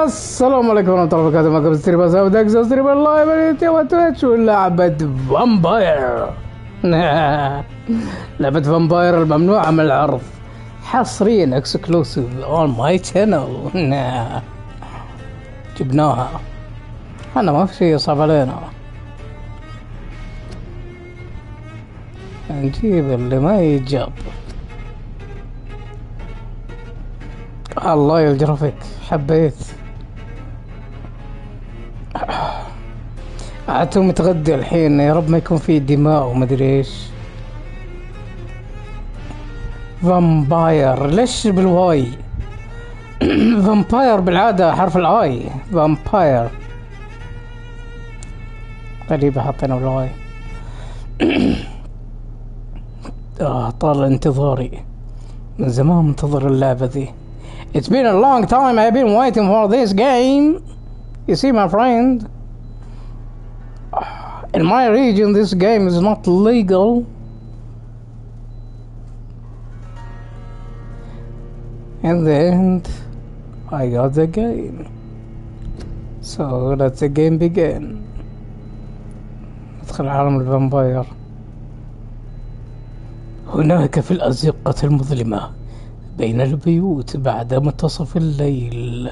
السلام عليكم ورحمة الله وبركاته. معكم ستريم اسامة داكستر ستريم اللايف على يوتيوب وتويتش ولعبة فامباير. لعبة فامباير الممنوعة من العرض حصريا اكسكلوسيف اون ماي شانل. جبناها. انا ما في شيء صعب علينا. نجيب اللي ما يجاب. الله الجرافيك حبيت. عادته متغدي الحين، يا رب ما يكون فيه دماء ومدري ايش. فامباير ليش بالواي؟ فامباير بالعادة حرف الاي. فامباير غريبة حطينا بالواي. طال انتظاري، من زمان منتظر اللعبة ذي. It's been a long time I've been waiting for this game. You see my friend, in my region this game is not legal. In the end I got the game. So let the game begin. ندخل عالم الفامباير. هناك في الأزقة المظلمة بين البيوت بعد منتصف الليل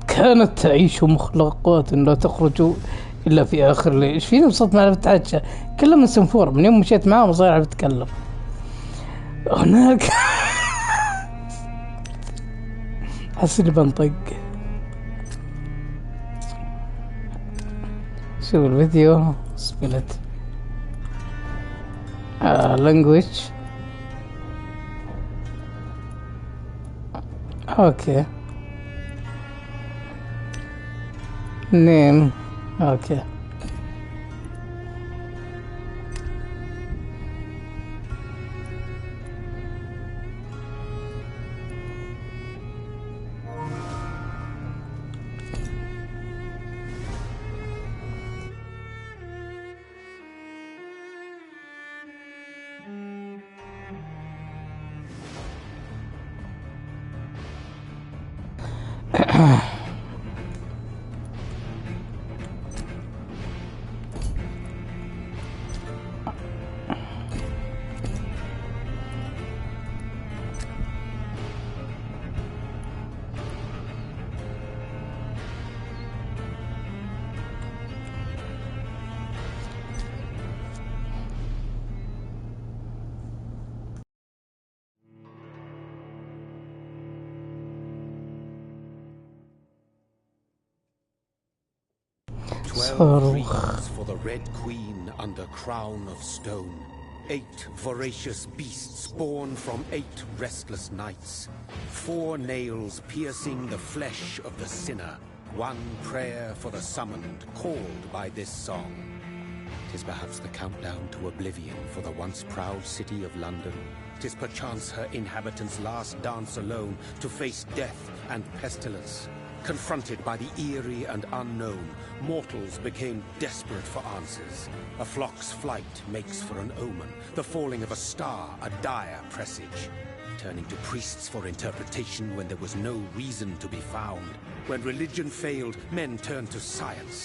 كانت تعيش مخلوقات لا تخرج إلا في آخر الليل. إيش فيني بصوت ما بتعشى؟ كلها من سنفور، من يوم مشيت معاهم صاير عم بتكلم. هناك حس إني بنطق. شوف الفيديو سبلت language. اوكي name. اوكي Dreams for the Red Queen under crown of stone. 8 voracious beasts born from 8 restless nights. 4 nails piercing the flesh of the sinner. 1 prayer for the summoned called by this song. 'Tis perhaps the countdown to oblivion for the once proud city of London. 'Tis perchance her inhabitants' last dance alone to face death and pestilence. Confronted by the eerie and unknown, mortals became desperate for answers. A flock's flight makes for an omen, the falling of a star a dire presage. Turning to priests for interpretation when there was no reason to be found. When religion failed, men turned to science.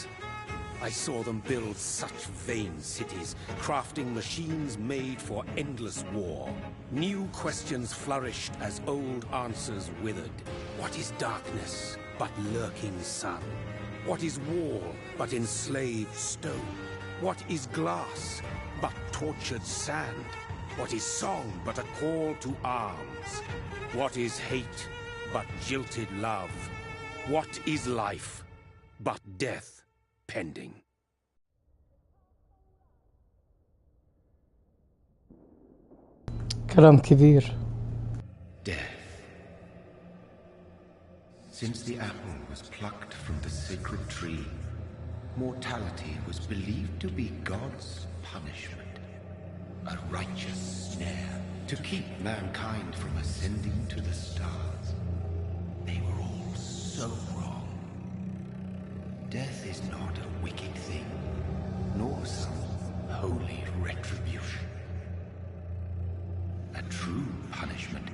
I saw them build such vain cities, crafting machines made for endless war. New questions flourished as old answers withered. What is darkness but lurking sun? What is wall but enslaved stone? What is glass but tortured sand? What is song but a call to arms? What is hate but jilted love? What is life but death pending? كلام كبير. Death. Since the apple was plucked from the sacred tree, mortality was believed to be God's punishment. A righteous snare to keep mankind from ascending to the stars. They were all so wrong. Death is not a wicked thing, nor some holy retribution. A true punishment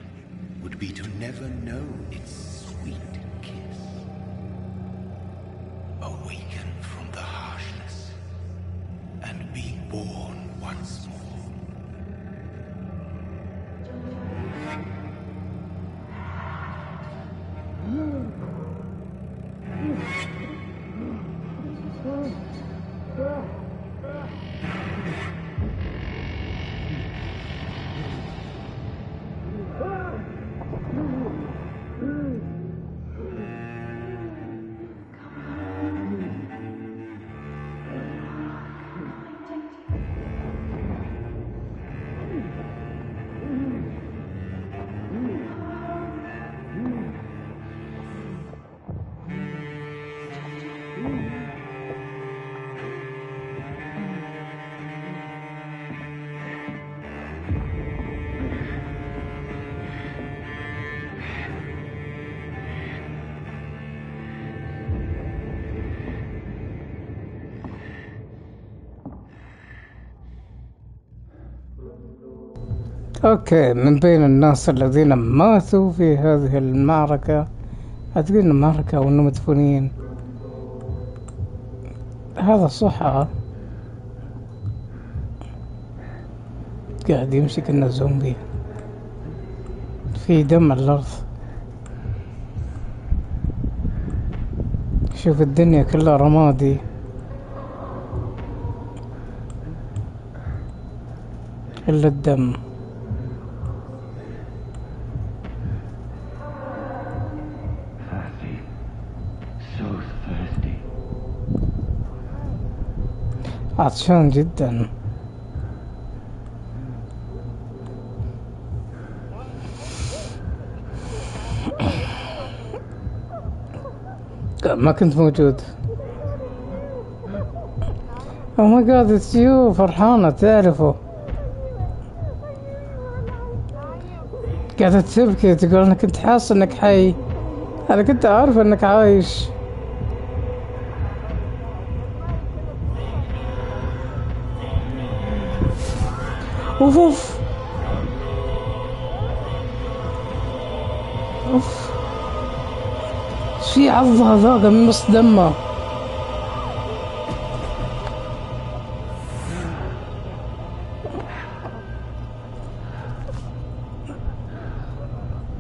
would be to never know its sweet kiss. Awaken from the harshness and be born once more. اوكي، من بين الناس الذين ماتوا في هذه المعركة، أتقول معركة أو إنهم مدفونين، هذا صح. قاعد يمشي كأنه زومبي، في دم على الأرض. شوف الدنيا كلها رمادي، إلا الدم. عطشان جدا. ما كنت موجود. Oh my god, it's you. فرحانة تعرفه. قاعدة تبكي تقول أنا كنت حاسس إنك حي، أنا كنت عارف إنك عايش. اوف اوف اوف، في عضة هذاك من نص دمه.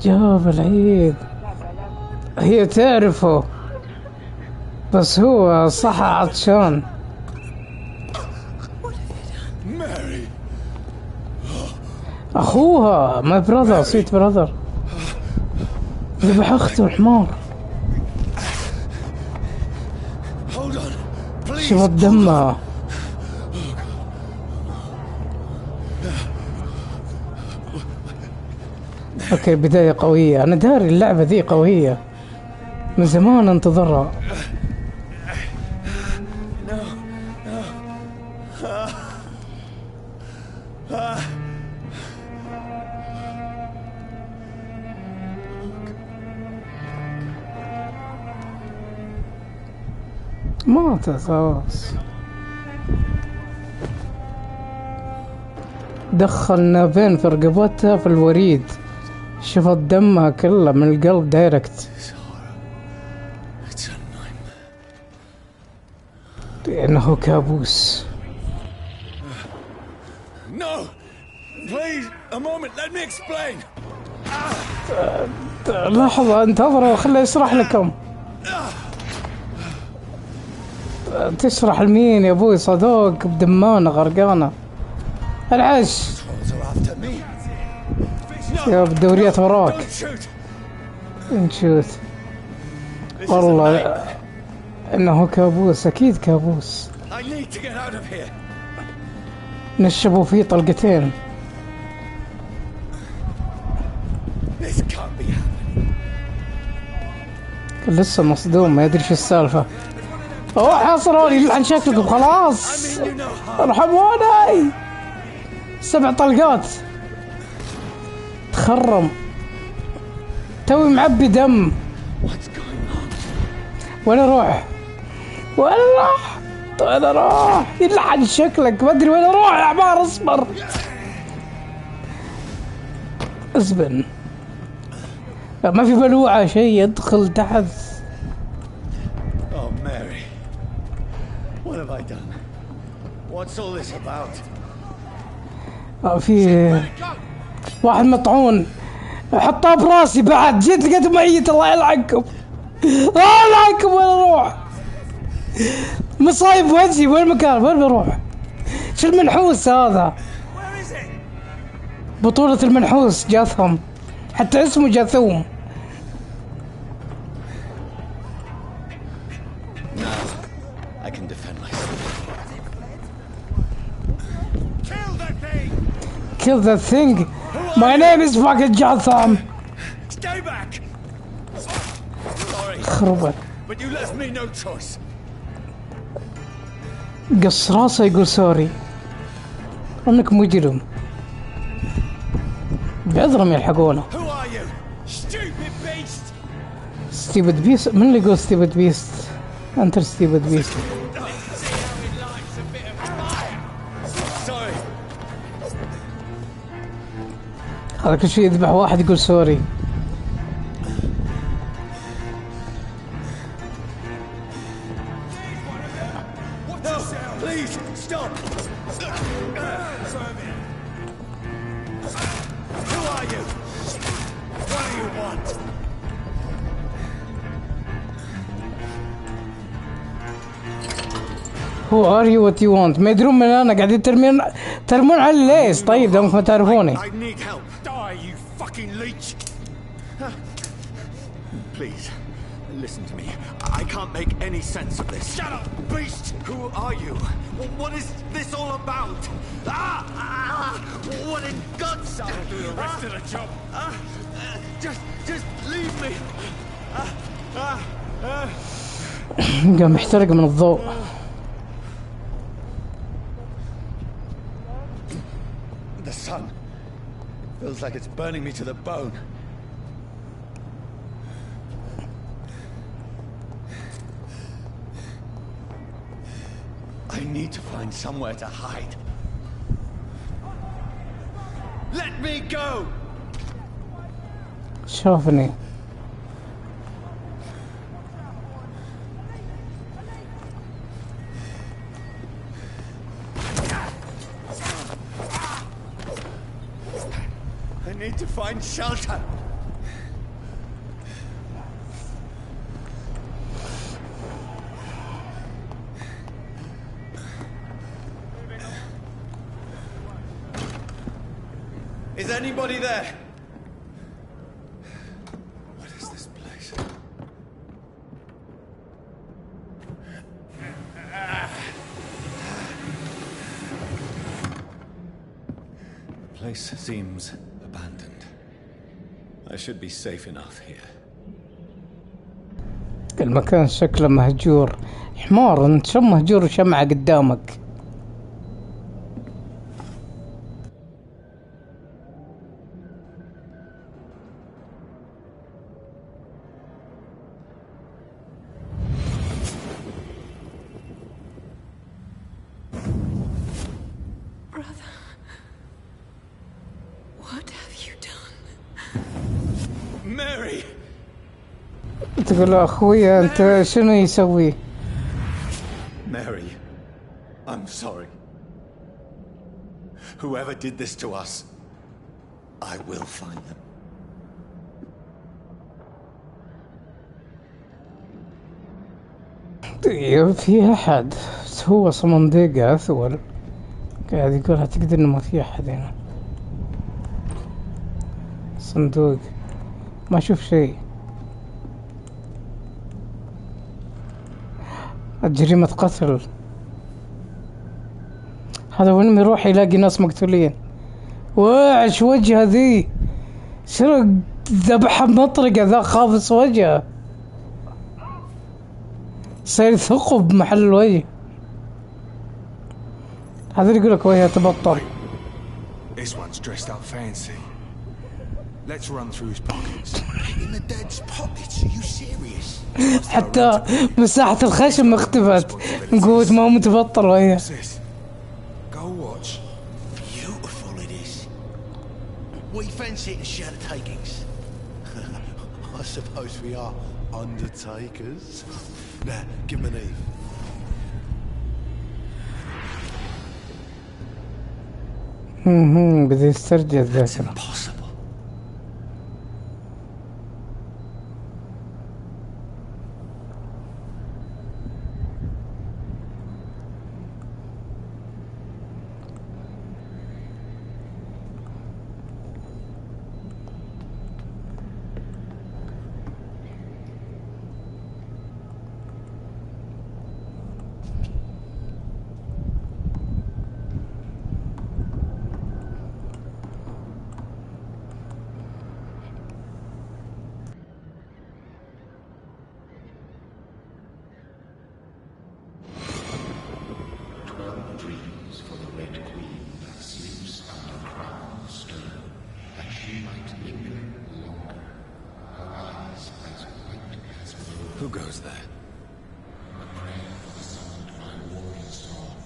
جاب العيد. هي تعرفه بس هو صح عطشان. اخوها ماي براذر، سويت براذر، ذبح اخته الحمار. شوف دمها. اوكي، بداية قوية. انا داري اللعبة ذي قوية، من زمان انتظرها. ماتت خلاص. دخلنا بين في رقبتها في الوريد، شفت دمها كله من القلب دايركت. إنه كابوس. لحظة، انتظروا خليه يشرح لكم. تشرح لمين يا ابوي؟ صدوق بدمانة غرقانة. العش يا بالدوريات وراك. نشوت والله انه كابوس، اكيد كابوس. نشبوا فيه طلقتين. لسه مصدوم، ما يدري شو السالفة. اوه حاصروني، يلعن شكلكم خلاص، ارحموني. 7 طلقات، تخرم، توي معبي دم. وين اروح؟ وين اروح؟ وين اروح؟ يلعن شكلك، ما ادري وين اروح يا عمار. اصبر. أزبن ما في بلوعة شيء يدخل تحت. Oh, Mary. What have I done? What's all this about? في واحد مطعون حطها براسي بعد. جيت لقيته ميت. الله يلعنكم. الله يلعنكم. وين اروح؟ مصايب وجهي. وين المكان؟ وين بروح؟ شو المنحوس هذا؟ بطولة المنحوس جاثم. حتى اسمه جاثوم. I can defend myself. Kill that thing. My name is fucking Jotham. Stay back. Sorry, خربت. but you left me no choice. قص راسه يقول سوري. انك مجرم. بعذرهم يلحقونه. Who are you? Stupid beast. ستيبد بيست. من اللي يقول ستيبد بيست؟ انت ستيبد بيست. Sorry. هذا كل شيء يذبح واحد يقول سوري. No, please stop. Who are you? What do you want? Who are you what you want؟ ما يدرون من انا. قاعدين ترمون علي ليش؟ طيب دامكم ما تعرفوني. I need help. Die, you fucking leech. Please, listen to me. I can't make any sense of this. Shut up, beast! Who are you? What is this all about? What in God's name? I'll do the rest of the job. Just leave me. قام محترق من الضوء. The sun feels like it's burning me to the bone. I need to find somewhere to hide. Let me go! شافني. I need to find shelter. Is anybody there? What is this place? The place seems abandoned. I should be safe enough here. المكان شكله مهجور. حمار انت. شو مهجور وشمعة قدامك؟ Mary! تقول له اخوي انت شنو يسوي؟ Mary, I'm sorry. Whoever did this to us, I will find them. طيب في احد. هو صمم دقيقة اثول قاعد يقول اعتقد انه ما في احد هنا. صندوق ما اشوف شيء. جريمة قتل. هذا وين يروح يلاقي ناس مقتولين؟ وش وجه ذي؟ شنو ذبحها بمطرقة ذا خافص وجهه. صاير ثقب محل الوجه. هذا اللي يقولك وجهه تبطل. This one's dressed up fancy. Let's run through his pockets. In the dead's pockets? Are you serious? حتى مساحة الخشم اختفت من قوة ما هو متبطل وجهه. What's this? Go watch. Beautiful it is. We fancy to share the takings. I suppose we are undertakers. Now, give him an Eve. بدي يسترجع That's الذاكرة. impossible. Dreams for the Red Queen that sleeps under crown of stone, that she might linger longer, her eyes as white as snow. Who goes there? A prayer for the summoned my warrior's dawn.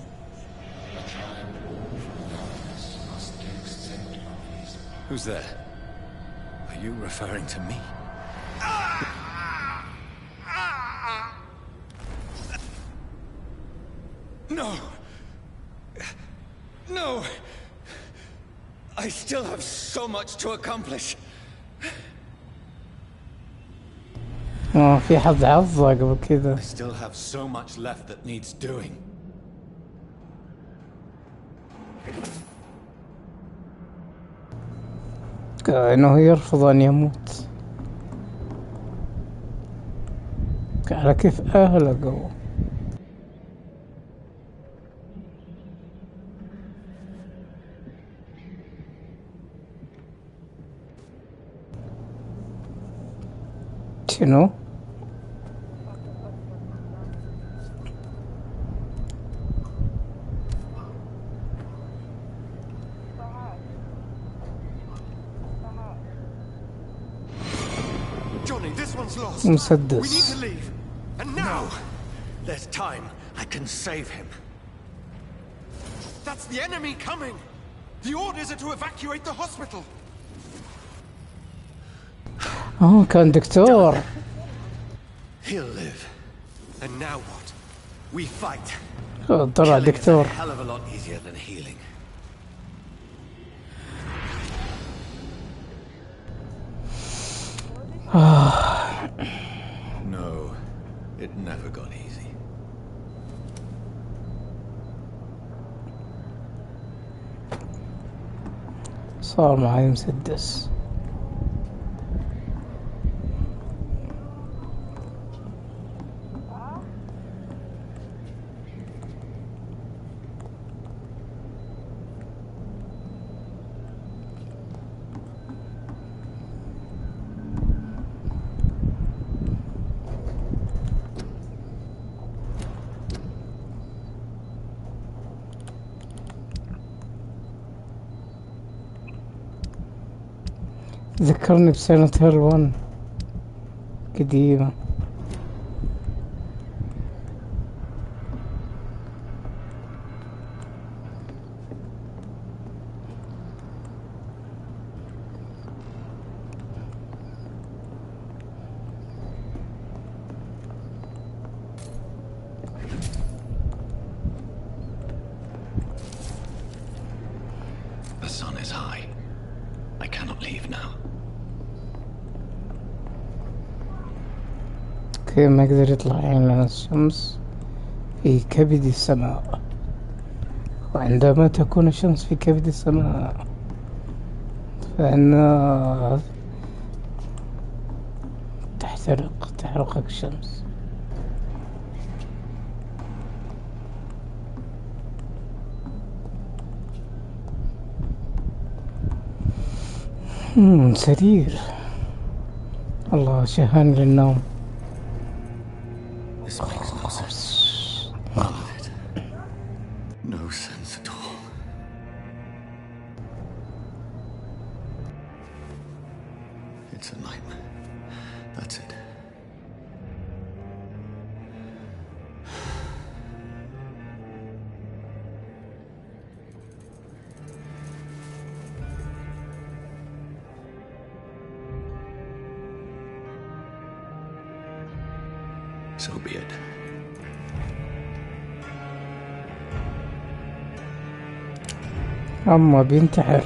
A child born from darkness must take scent of his path. Who's there? Are you referring to me? No! No! I still have so much to accomplish. في حد عضة قبل كذا. I still have so much left that needs doing. كأنه يرفض أن يموت. على كيف أهلقوا. شنو؟ Johnny, this one's lost. مسدس. We need to leave. And now! There's time. I can save him. That's the enemy coming! The orders are to evacuate the hospital. كان دكتور. He'll live. And now what? We fight. طلع Killing is a دكتور. hell of a lot easier than healing. No, it never got easy. صار معي مسدس. ذكرني بسنة هيل 1 قديمة. The sun is high. I cannot leave now. كي ما يقدر يطلع عين لنا الشمس في كبد السماء. وعندما تكون الشمس في كبد السماء فإن تحرقك الشمس. سرير. الله شهاني للنوم. This makes no sense. None of it. No sense at all. It's a nightmare. That's it. So be it. أما بينتحر.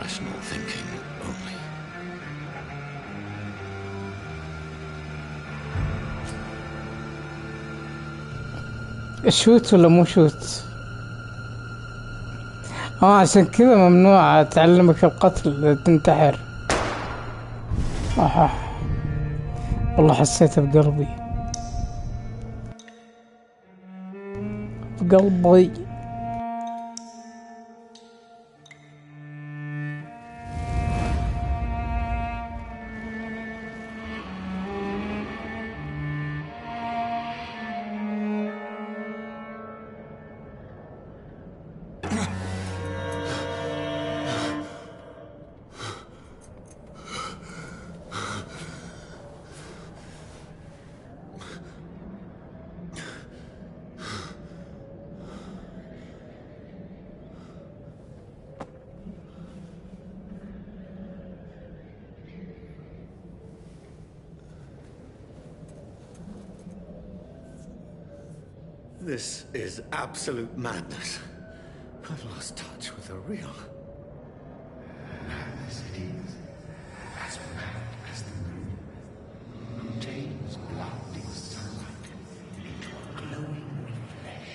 Rational thinking only. شوت ولا مو شوت؟ عشان كذا ممنوع تعلمك القتل تنتحر. والله حسيته بقلبي بقلبي. This is absolute madness. I've lost touch with the real. Madness it is, as mad as the moon, contains blinding sunlight into a glowing flesh.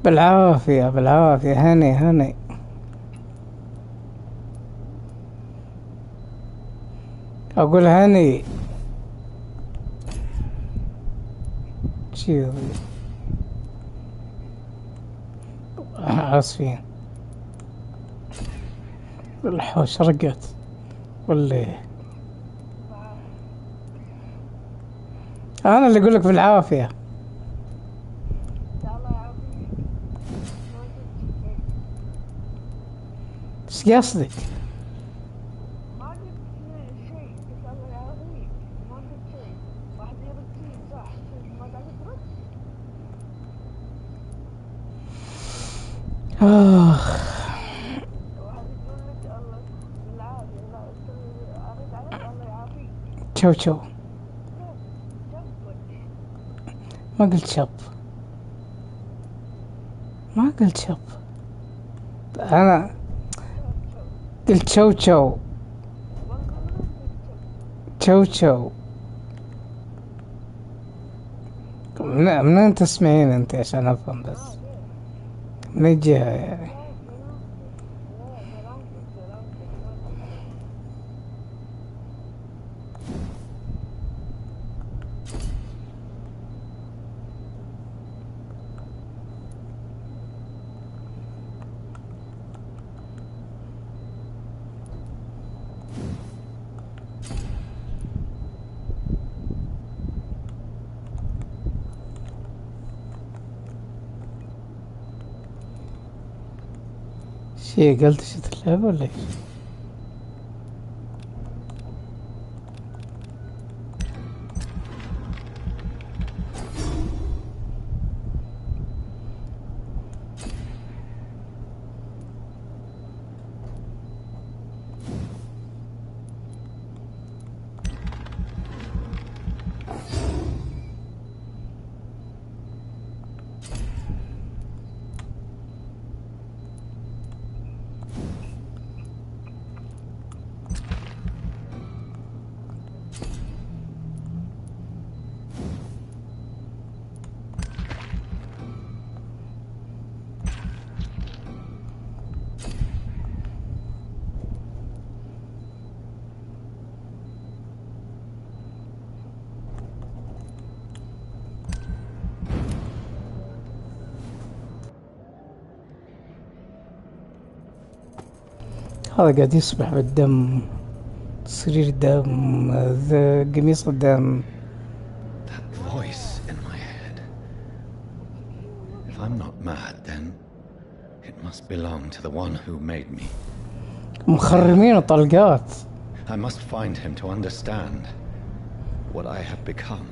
بالعافية بالعافية. هني هني أقول هني. شيء آسفين. الحوش رقت واللي أنا اللي أقول لك بالعافية. ايش قصدك؟ ما قلت شيء، بس الله يعافيك. ما قلت شيء. واحد يرد فيه صح، ما قاعد ترد. واحد يقول لك الله بالعافية، لا أرد عليك الله يعافيك. تشو تشو. جنبك. ما قلت شب، ما قلت شب، أنا قلت تشو تشو تشو تشو. من وين تسمعين انت عشان افهم بس من الجهة يعني. شي قلت شت اللعبة ولا ايش؟ هذا قاعد يسبح بالدم، سرير دم، قميص الدم. That voice in my head. If I'm not mad, then it must belong to the one who made me. مخرمين وطلقات. I must find him to understand what I have become.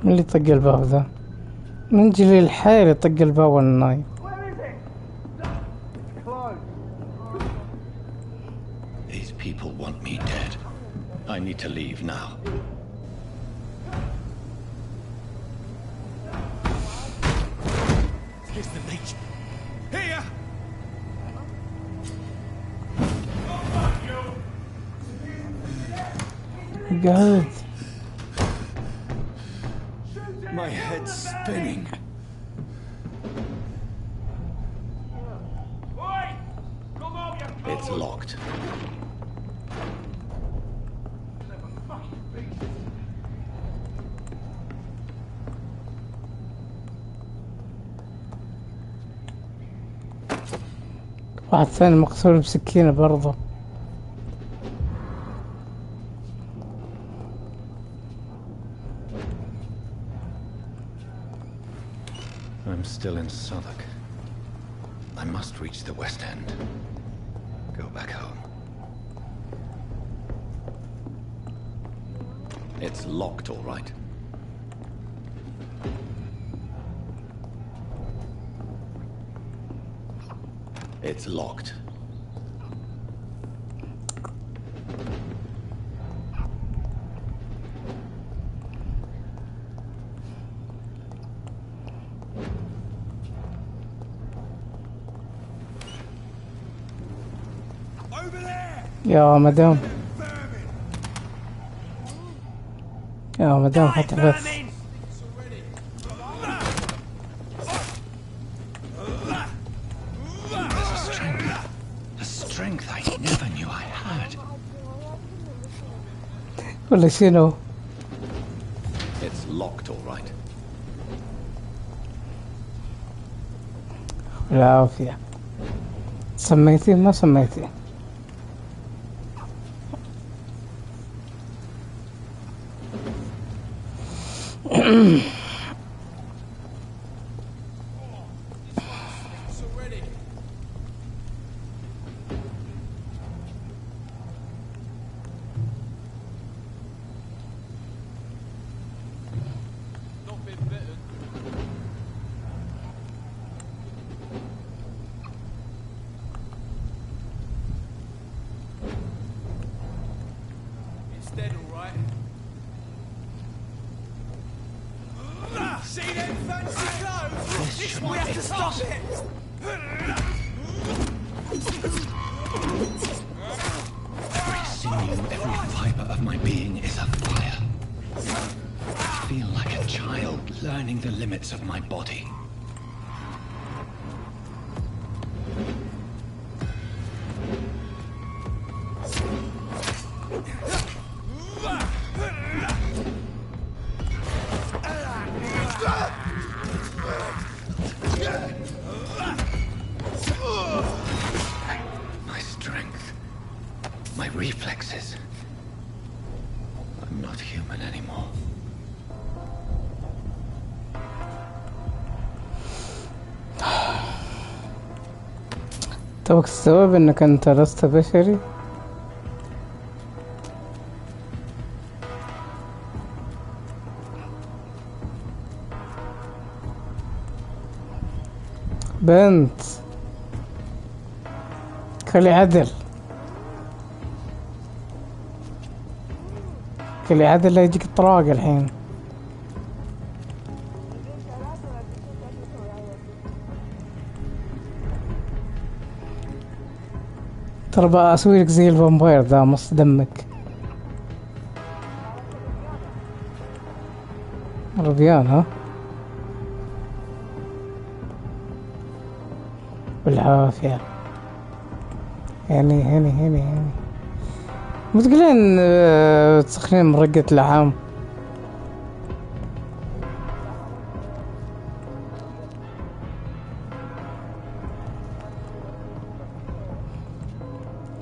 من اللي طق الباب ذا؟ من جلي الحيل يطق الباب والنايم. These people want me dead. I need to leave now. Here's the leech. Here! قاعد. My head's spinning. It's locked. واحد ثاني مقتول بسكينة برضه. I'm still in Southwark. I must reach the West End. Go back home. It's locked, all right. It's locked. يا مدام، يا مدام فتح بث. A strength I never knew I had. ولا شنو؟ It's locked, all right. العافية. سميتي ما سميتي؟ Dead, all right. See them fancy clothes? This we have to stop it. Every sinew, every fiber of my being is afire. I feel like a child learning the limits of my body. this. I'm not human anymore. توك تستوعب انك انت لست بشري؟ بنت كلي عدل، كلي عدل لا يجيك الطراق الحين. ترى بقى اسوي لك زي الفامباير ذا مص دمك. ربيان ها بالعافية. هني متقولين تسخنين مرقة لحم.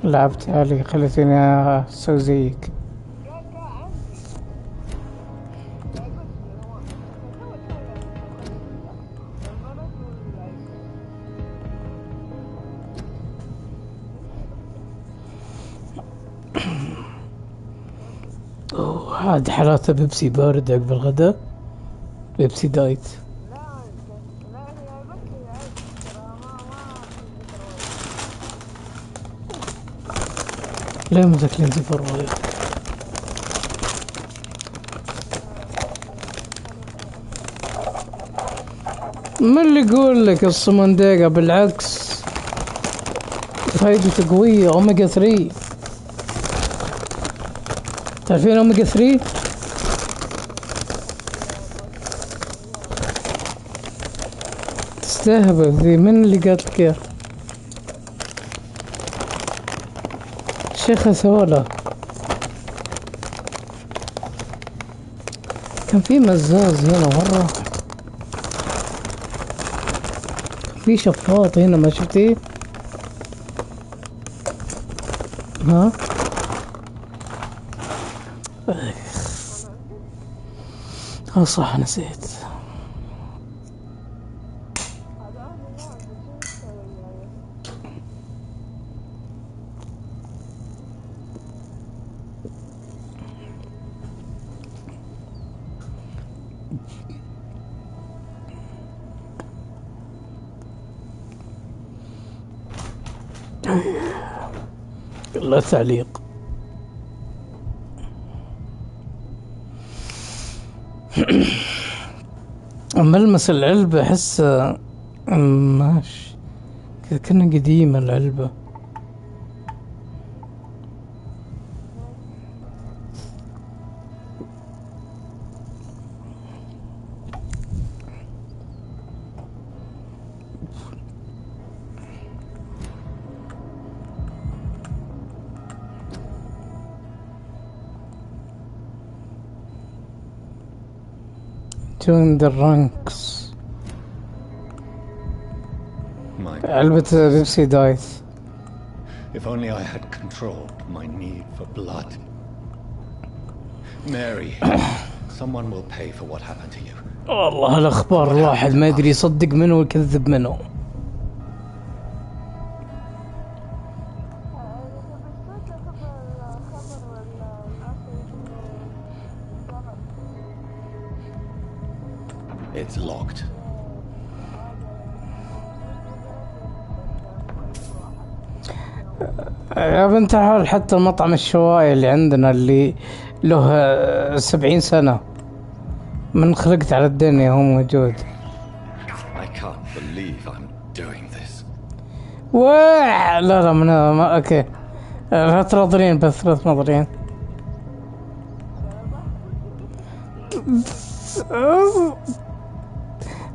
لعبت علي خلتني اسوي زيك. عاد حالاته بيبسي بارد عقب الغداء، بيبسي دايت. ليه ما تاكلين زفر ويا؟ من اللي يقول لك الصمنديقة؟ بالعكس فايدته قوية، اوميجا 3. تعرفين اوميجا 3؟ تستهبل ذي. من اللي قالت لك يا شيخة ثولة؟ كان في مزاز هنا مرة، في شفاط هنا ما شفتيه؟ ها صح نسيت. لا تعليق. ملمس العلبة أحس ماشي كذا كأنها قديمة العلبة. Join the ranks. علبة بيبسي دايت. If only I had controlled my need for blood. Mary, someone will pay for what happened to you. والله الأخبار الواحد ما يدري يصدق منه ويكذب منه. It's locked. يا بنت الحلال حتى مطعم الشواي اللي عندنا اللي له 70 سنة من خلقت على الدنيا هو موجود. I can't believe I'm doing this. لا ما اوكي. لا تناظرين بس لا تناظرين.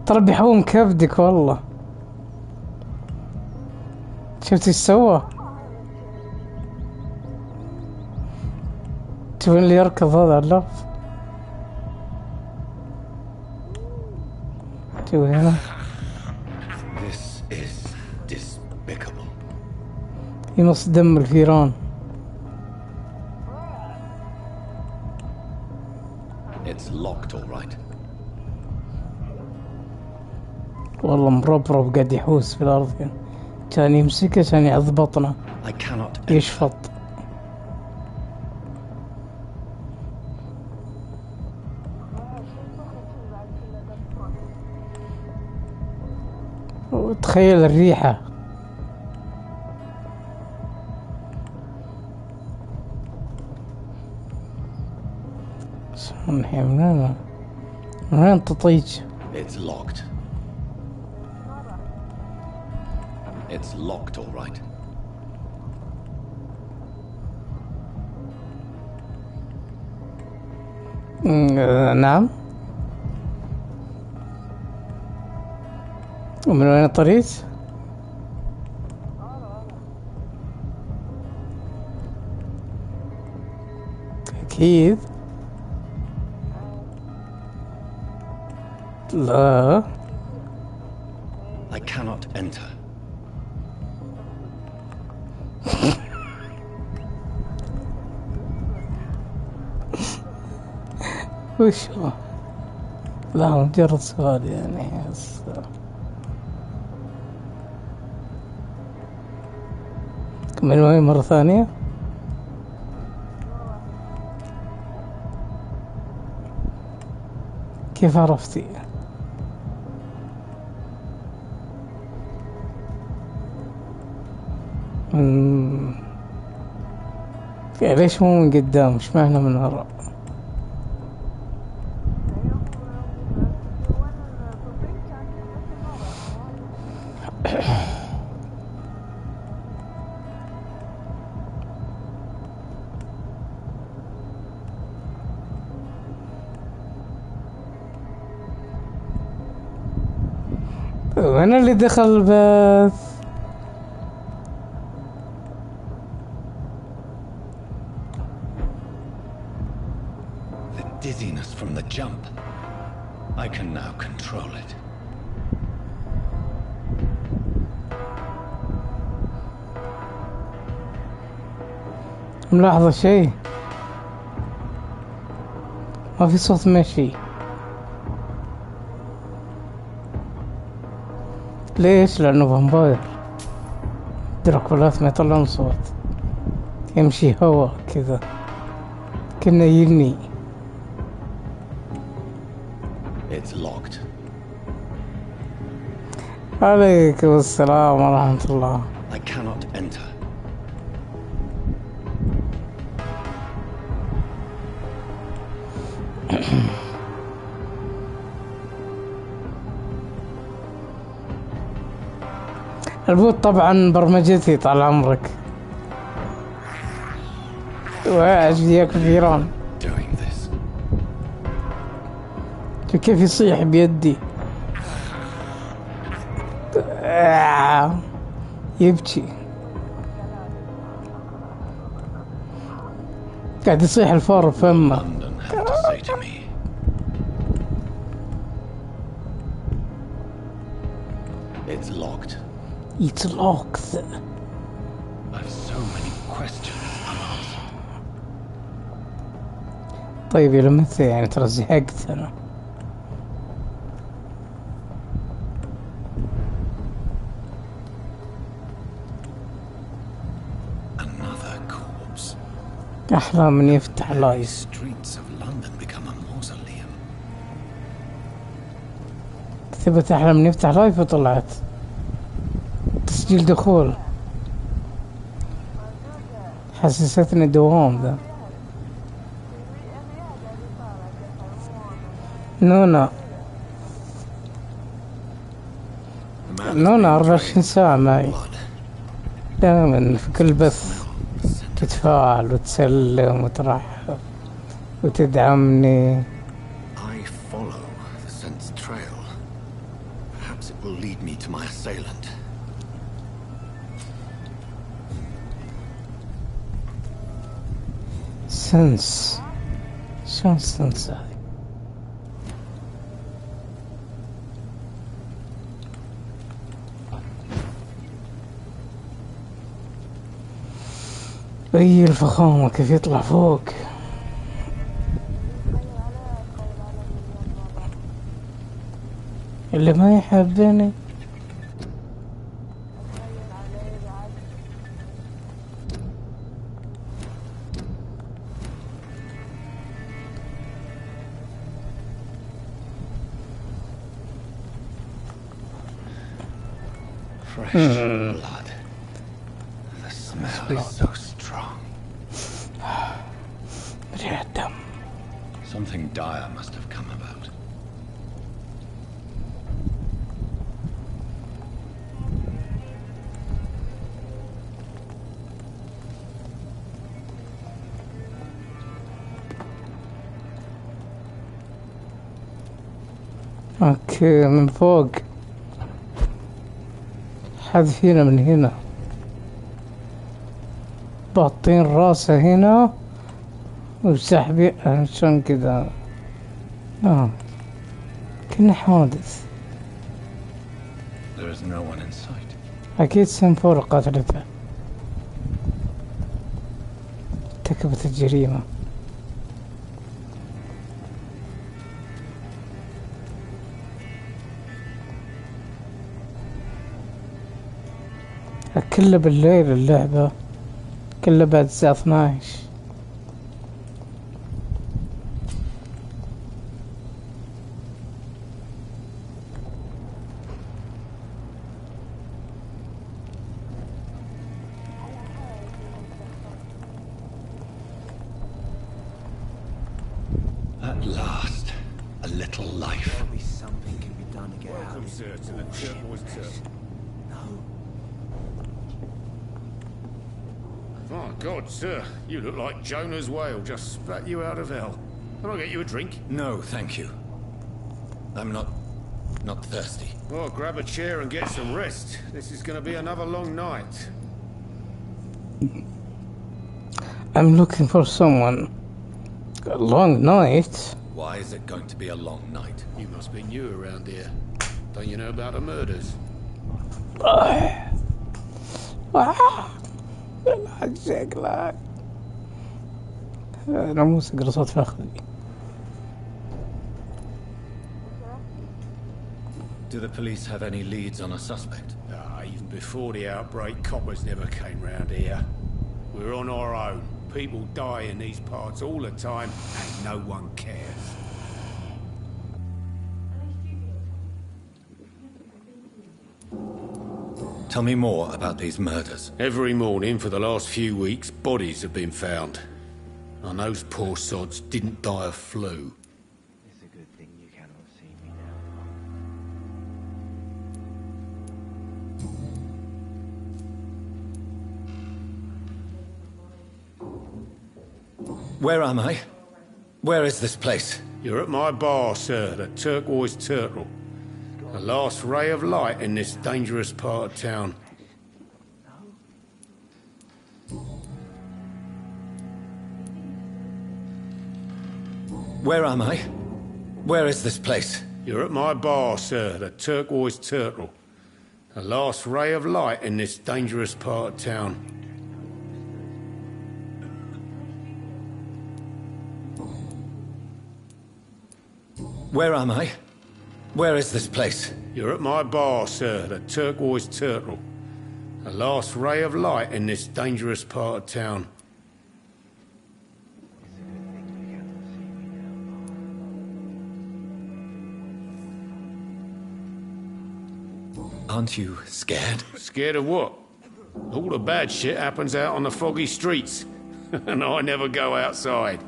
ترى بيحوم كبدك والله. شفت ايش سوى؟ تبين اللي يركض هذا اللف؟ شوف هنا. This is despicable. يمص دم الفيران. It's locked, all right. والله مربرب قاعد يحوس في الأرض، كان يمسكه كان يعضبطنا I cannot enter. يشفط. وتخيل الريحة. الحين من وين تطيج؟ It's locked. It's locked, all right. نعم. ومن وين الطريق؟ أكيد. لا. I cannot enter. وش هو؟ لا مجرد سؤال يعني بس. من وين مرة ثانية؟ كيف عرفتي؟ ليش مو من قدام؟ ايش معنى من وراء؟ وين اللي دخل البث؟ The dizziness from the jump. I can now control it. ملاحظة شيء؟ ما في صوت مشي. ليش؟ لأنه فامباير دراكولات ما يطلعون صوت، يمشي هوا كذا كنا يرني. It's locked. عليكم السلام ورحمة الله. I cannot enter. البوت طبعا برمجتي طال عمرك، وأجدية كثيران. Doing this. شوف كيف يصيح بيدي، يبكي قاعد يصيح الفار بفمه. London have to say to me. It's locked. It's locked. I've so many questions unanswered. طيب يا متى يعني؟ ترى زهقت أنا. Another corpse. أحلى من يفتح The لايف. streets of London become a mausoleum. كتبت أحلى من يفتح لايف وطلعت تسجيل دخول. حسستني دوام ذا. نونا 24 ساعة معي دائما في كل بث، تتفاعل وتسلم وترحب وتدعمني. I follow the scent's trail. Perhaps it will lead me to my assailant. سنس شلون سنس هذه؟ اي الفخامة كيف يطلع فوق. اللي ما يحبني. تخيل عليه بعد. Fresh blood. The smell is so strong. ريحة دم. Something dire must have come about. اوكي من فوق. حذف هنا من هنا. باطين راسه هنا وسحبي عشان كذا. كنا حوادث. There is no one in sight. أكيد سنفور قاتلته. ارتكبت الجريمة. كله بالليل اللعبة. كله بعد الساعة 12. At last, a little life. Maybe something can be done to get out of Sir, to the turquoise turtle. Oh, God, sir. You look like Jonah's whale just spat you out of hell. Can I get you a drink? No, thank you. I'm not thirsty. Well, grab a chair and get some rest. This is going to be another long night. I'm looking for someone. A long night? Why is it going to be a long night? You must be new around here. Don't you know about the murders? لا شكلك. ناموس قرصات فخذي. Do the police have any leads on a suspect? Even before the outbreak, coppers never came round here. We're on our own. People die in these parts all the time, and no one cares. Tell me more about these murders. Every morning for the last few weeks, bodies have been found. And those poor sods didn't die of flu. It's a good thing you cannot see me now. Where am I? Where is this place? You're at my bar, sir, the Turquoise Turtle. The last ray of light in this dangerous part of town. Where am I? Where is this place? You're at my bar, sir, the Turquoise Turtle. The last ray of light in this dangerous part of town. Where am I? Where is this place? You're at my bar, sir, the Turquoise Turtle. The last ray of light in this dangerous part of town. Aren't you scared? Scared of what? All the bad shit happens out on the foggy streets. And I never go outside.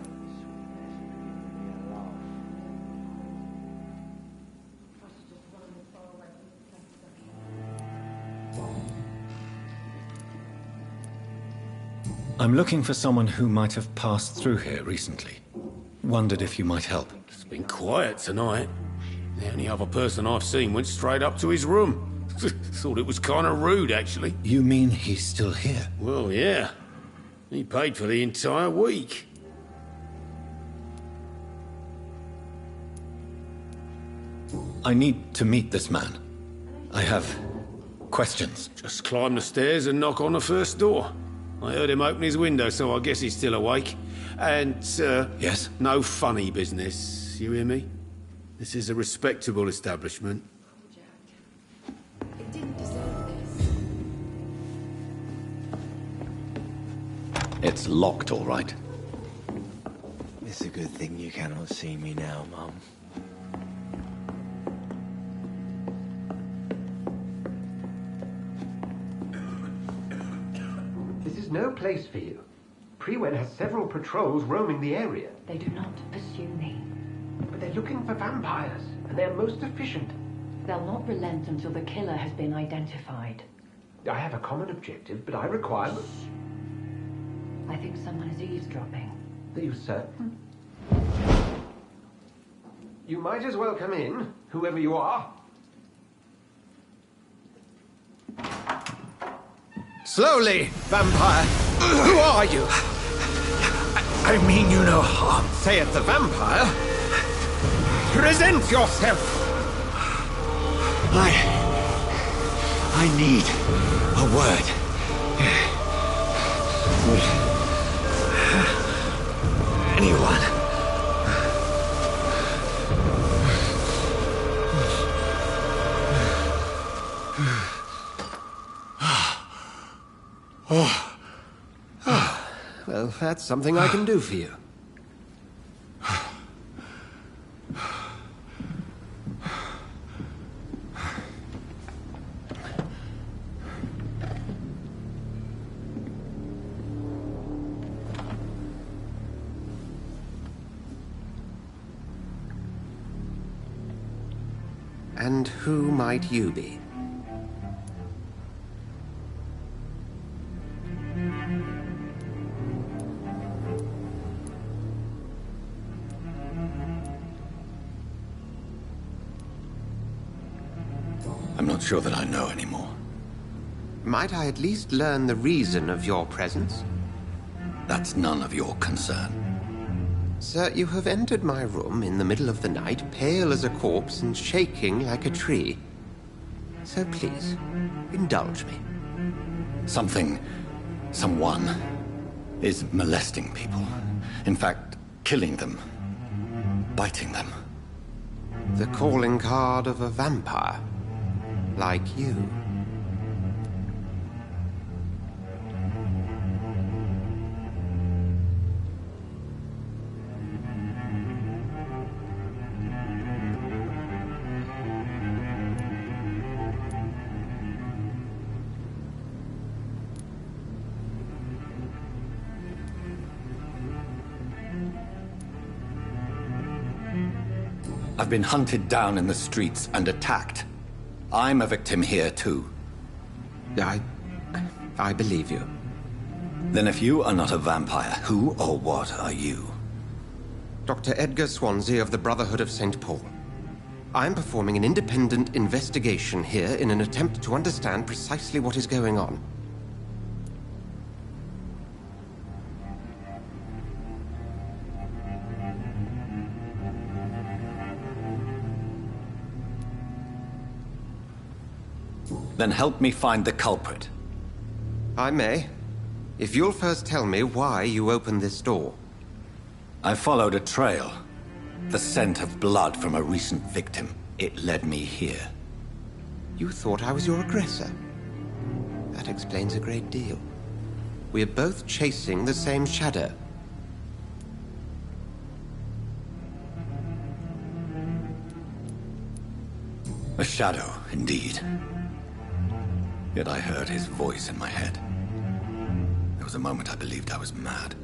I'm looking for someone who might have passed through here recently. Wondered if you might help. It's been quiet tonight. The only other person I've seen went straight up to his room. Thought it was kind of rude, actually. You mean he's still here? Well, yeah. He paid for the entire week. I need to meet this man. I have questions. Just climb the stairs and knock on the first door. I heard him open his window, so I guess he's still awake. And, sir... Yes? No funny business, you hear me? This is a respectable establishment. It's locked, all right. It's a good thing you cannot see me now, Mum. This is no place for you. Prewen has several patrols roaming the area. They do not pursue me. But they're looking for vampires, and they're most efficient. They'll not relent until the killer has been identified. I have a common objective, but I require... I think someone is eavesdropping. Are you certain? You might as well come in, whoever you are. Slowly, vampire! Who are you? I mean you no harm. Say it, the vampire? Present yourself! I need a word. Anyone. Well, that's something I can do for you. And who might you be? I'm not sure that I know anymore. Might I at least learn the reason of your presence? That's none of your concern. Sir, you have entered my room in the middle of the night, pale as a corpse and shaking like a tree. So please, indulge me. Someone is molesting people. In fact, killing them. Biting them. The calling card of a vampire. Like you. I've been hunted down in the streets and attacked. I'm a victim here, too. I believe you. Then if you are not a vampire, who or what are you? Dr. Edgar Swansea of the Brotherhood of St. Paul. I'm performing an independent investigation here in an attempt to understand precisely what is going on. Then help me find the culprit. I may. If you'll first tell me why you opened this door. I followed a trail. The scent of blood from a recent victim. It led me here. You thought I was your aggressor. That explains a great deal. We're both chasing the same shadow. A shadow, indeed. Yet I heard his voice in my head. There was a moment I believed I was mad.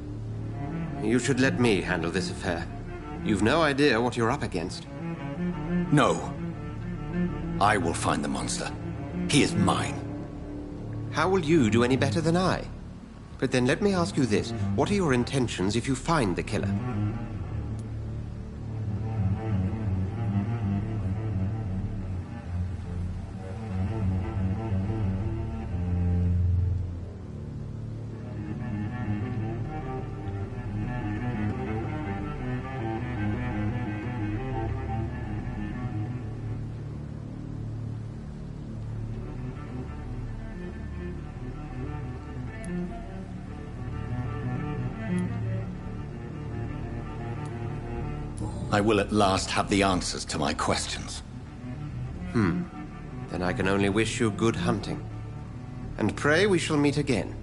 You should let me handle this affair. You've no idea what you're up against. No. I will find the monster. He is mine. How will you do any better than I? But then let me ask you this. What are your intentions if you find the killer? I will at last have the answers to my questions. Then I can only wish you good hunting. And pray we shall meet again.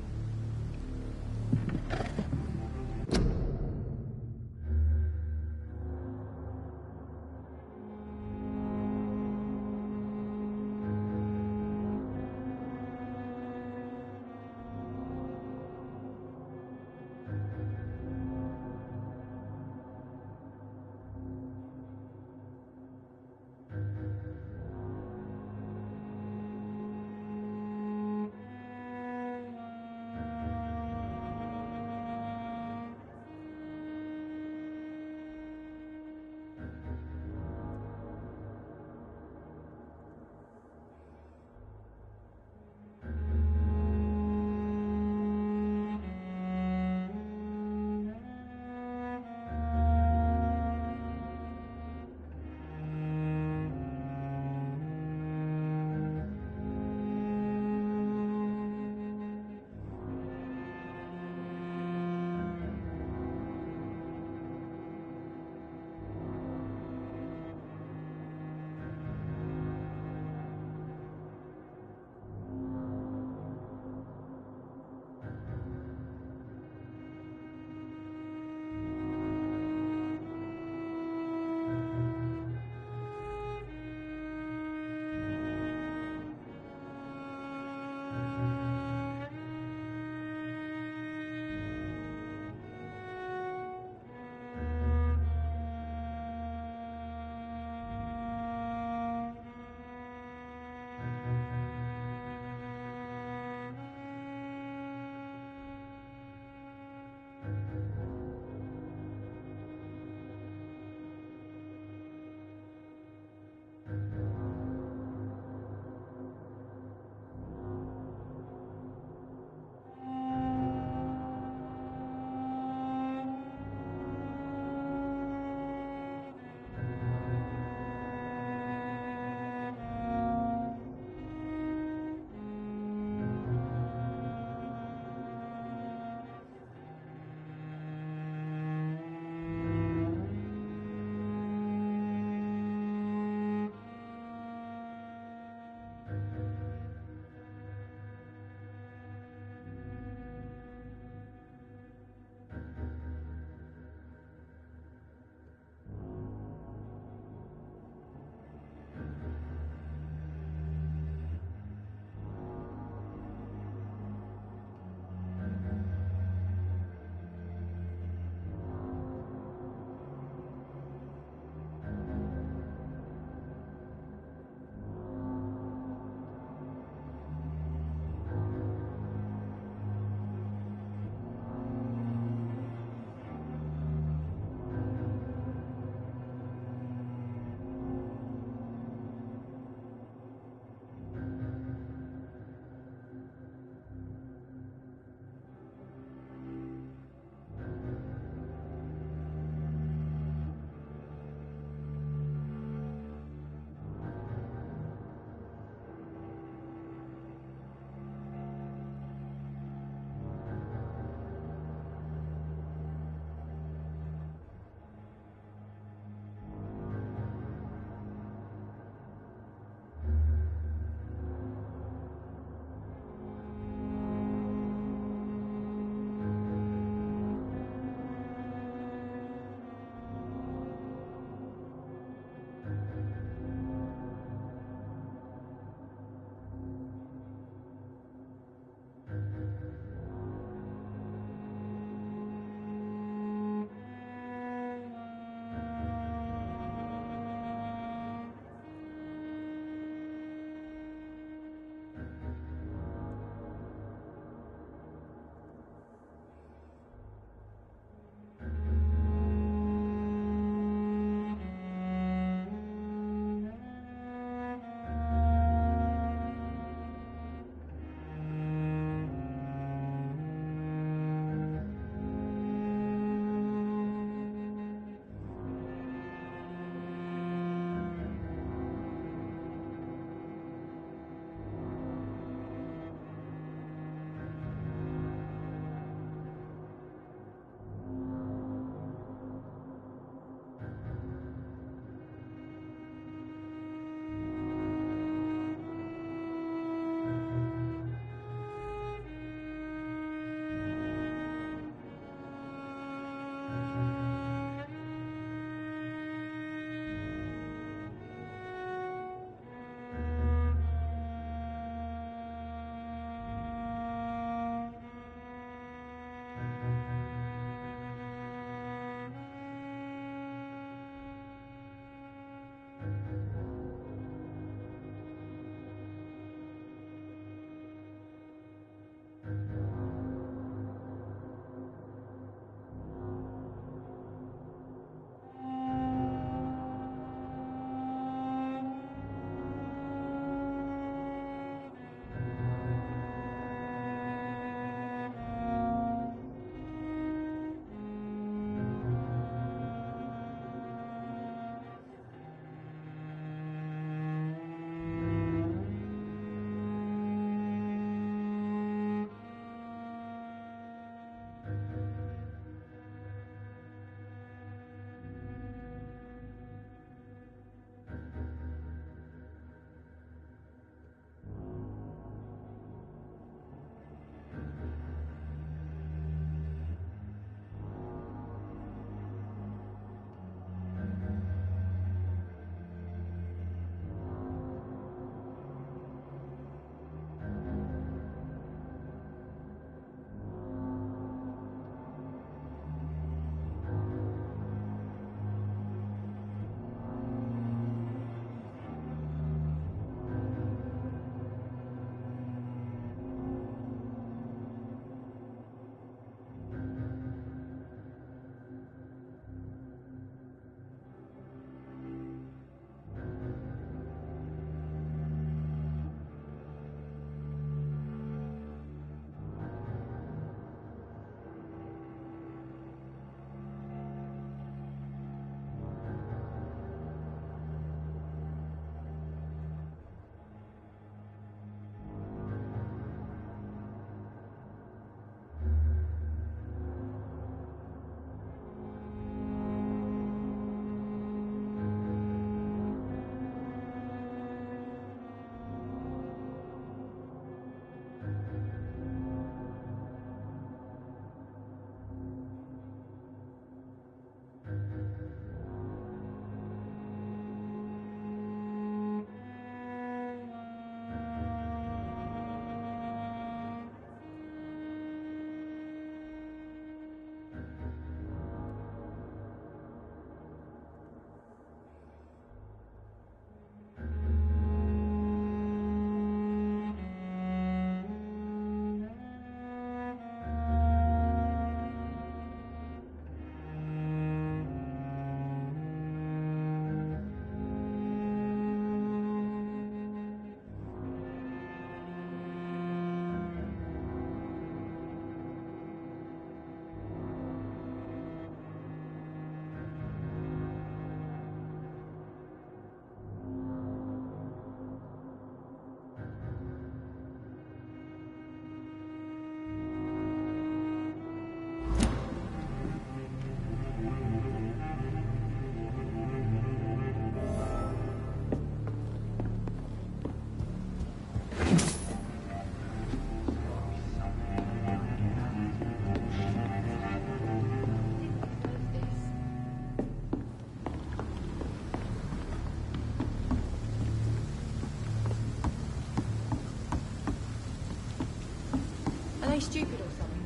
they stupid or something?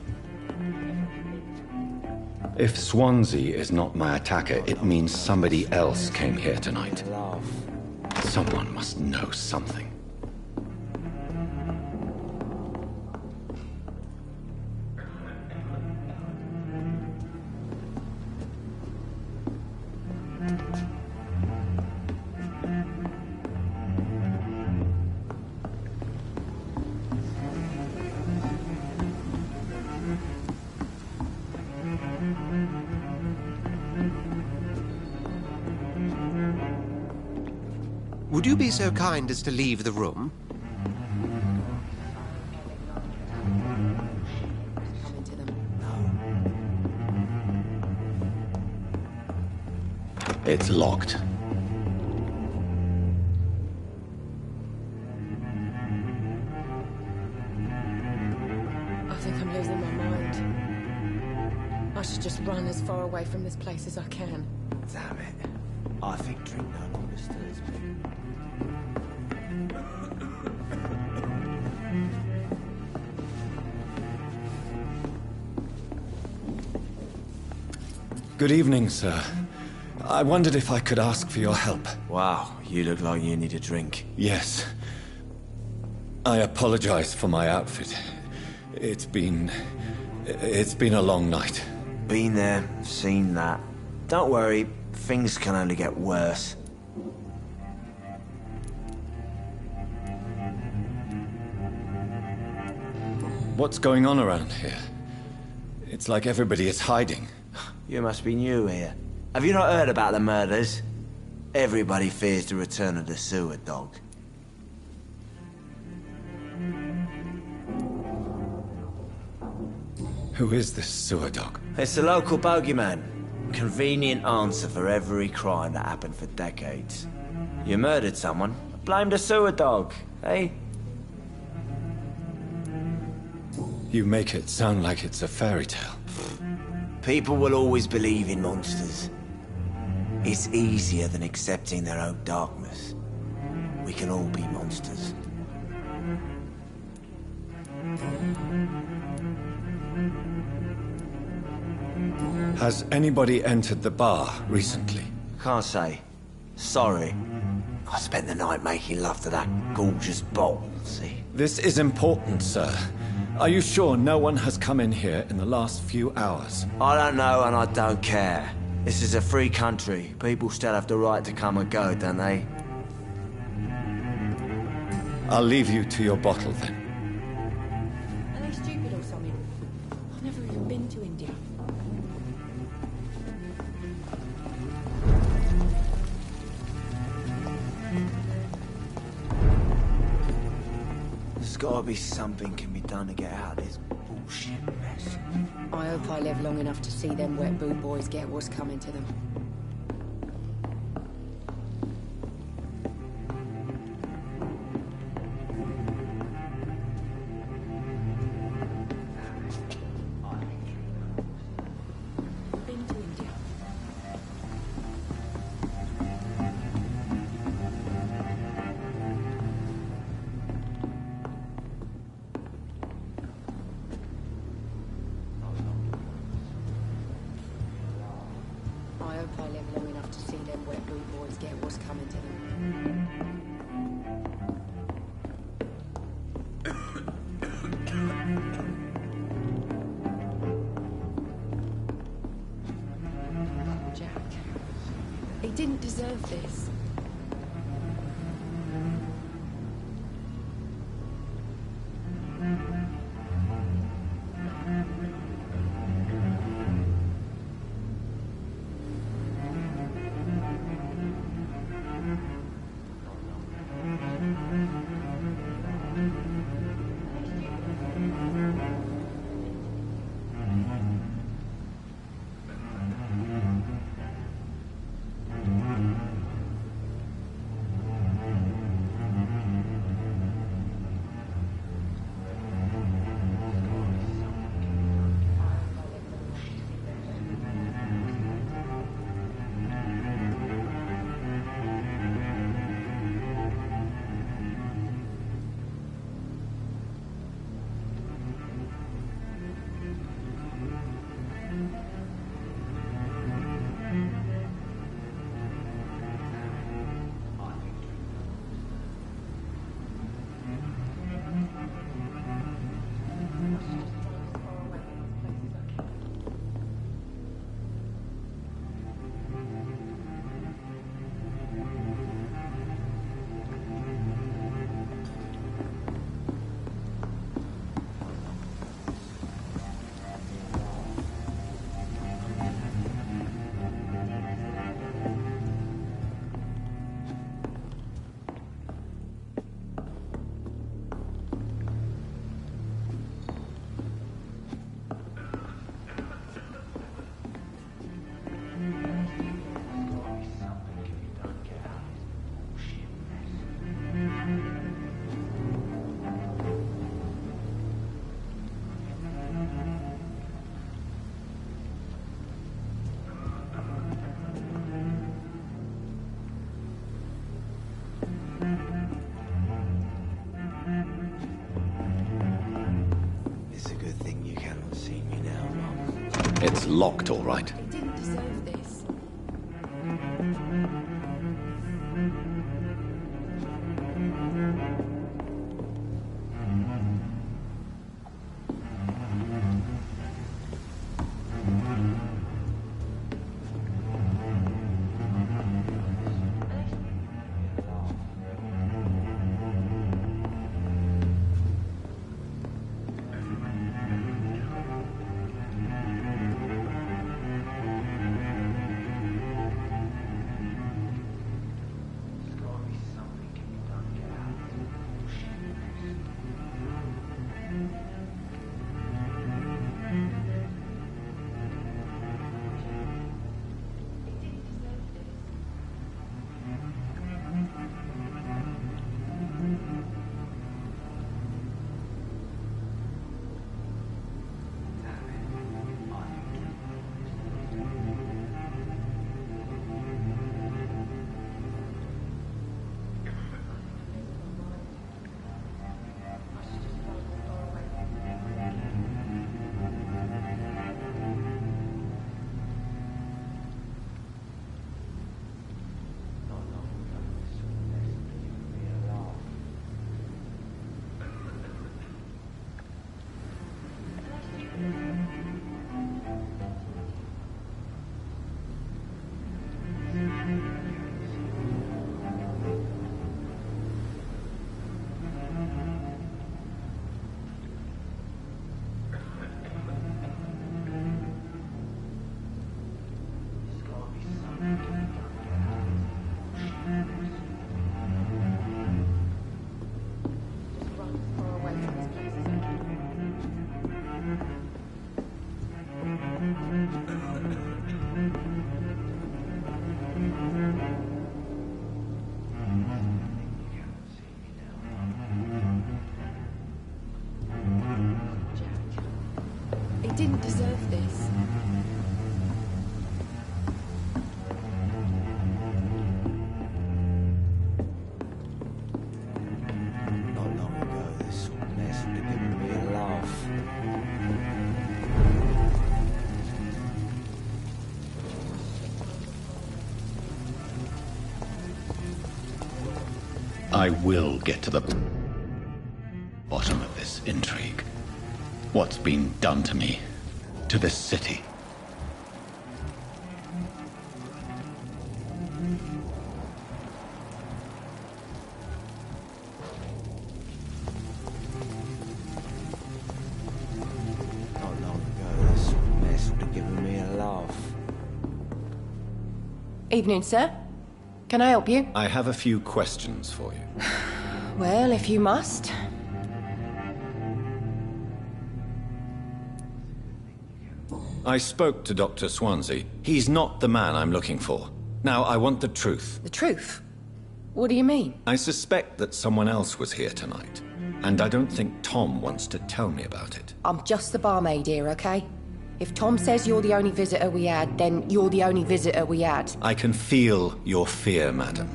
If Swansea is not my attacker, it means somebody else came here tonight. Someone must know something. Would you be so kind as to leave the room? Coming to them. It's locked. I think I'm losing my mind. I should just run as far away from this place as I can. Damn it. I think drink no longer stirs me. Good evening, sir. I wondered if I could ask for your help. Wow, you look like you need a drink. Yes. I apologize for my outfit. It's been a long night. Been there, seen that. Don't worry, things can only get worse. What's going on around here? It's like everybody is hiding. You must be new here. Have you not heard about the murders? Everybody fears the return of the sewer dog. Who is this sewer dog? It's the local bogeyman. Convenient answer for every crime that happened for decades. You murdered someone, blame the sewer dog, eh? You make it sound like it's a fairy tale. People will always believe in monsters. It's easier than accepting their own darkness. We can all be monsters. Has anybody entered the bar recently? Can't say. Sorry. I spent the night making love to that gorgeous bottle, see? This is important, sir. Are you sure no one has come in here in the last few hours? I don't know and I don't care. This is a free country. People still have the right to come and go, don't they? I'll leave you to your bottle then. Are they stupid or something? I've never even been to India. There's gotta be something can be done to get out of this bullshit mess. I hope I live long enough to see them wet boot boys get what's coming to them. Been to India. I hope I live long enough to see them wet boot boys get what's coming to them. Jack. He didn't deserve this. locked, all right. It didn't deserve this. It didn't deserve this. Not long ago, this sort of mess would have given me a laugh. I will get to the bottom of this intrigue. What's been done to me, to this city? Not long ago, this sort of mess would have given me a laugh. Evening, sir. Can I help you? I have a few questions for you. Well, if you must. I spoke to Dr. Swansea. He's not the man I'm looking for. Now, I want the truth. The truth? What do you mean? I suspect that someone else was here tonight, and I don't think Tom wants to tell me about it. I'm just the barmaid here, okay? If Tom says you're the only visitor we had, then you're the only visitor we had. I can feel your fear, madam.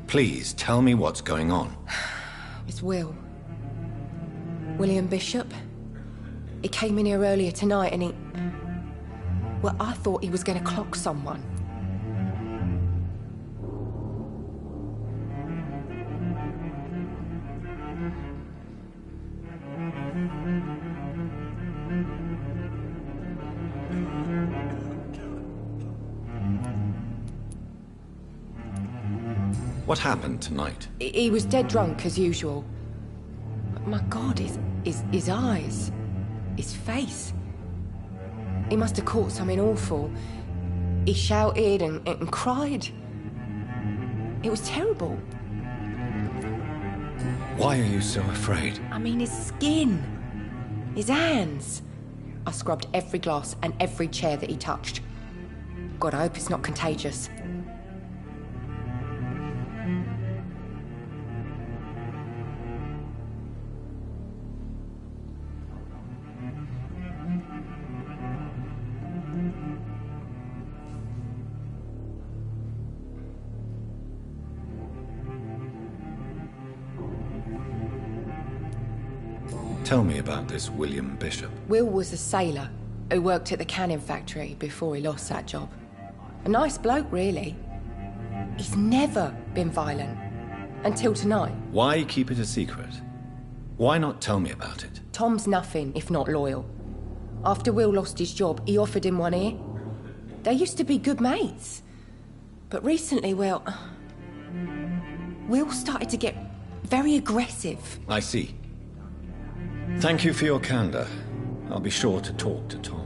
Please, tell me what's going on. It's Will. William Bishop. He came in here earlier tonight and he... Well, I thought he was going to clock someone. What happened tonight? He was dead drunk, as usual. But my God, his eyes. His face. He must have caught something awful. He shouted and cried. It was terrible. Why are you so afraid? I mean, his skin. His hands. I scrubbed every glass and every chair that he touched. God, I hope it's not contagious. Tell me about this William Bishop. Will was a sailor. who worked at the canning factory before he lost that job. A nice bloke, really. He's never been violent. Until tonight. Why keep it a secret? Why not tell me about it? Tom's nothing if not loyal. After Will lost his job, he offered him one ear. They used to be good mates. But recently, well, Will started to get very aggressive. I see. Thank you for your candor. I'll be sure to talk to Tom.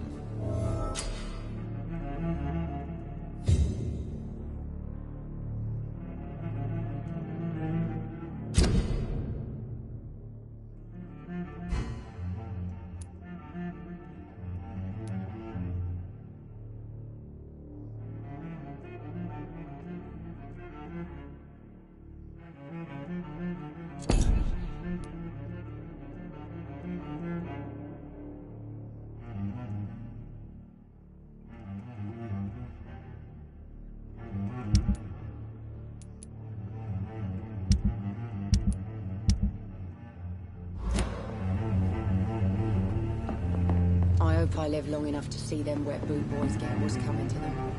I hope I live long enough to see them wet boot boys get what's coming to them.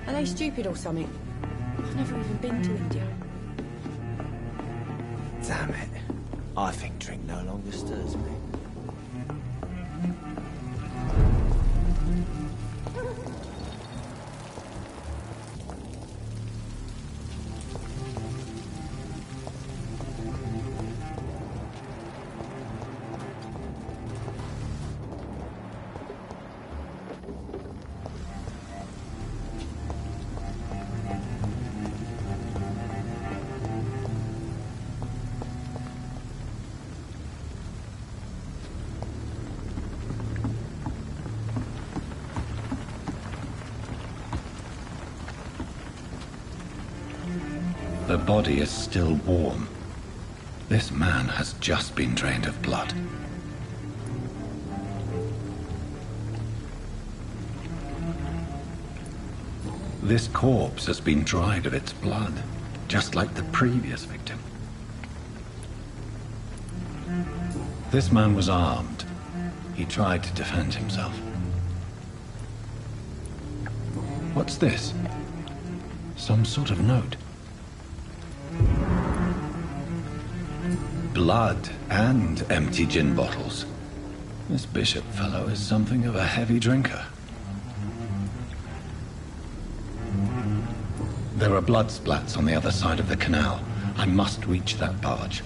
Are they stupid or something? I've never even been to India. Damn it. I think drink no longer stirs me. The body is still warm. This man has just been drained of blood. This corpse has been dried of its blood, just like the previous victim. This man was armed. He tried to defend himself. What's this? Some sort of note. Blood and empty gin bottles. This bishop fellow is something of a heavy drinker. There are blood splats on the other side of the canal. I must reach that barge.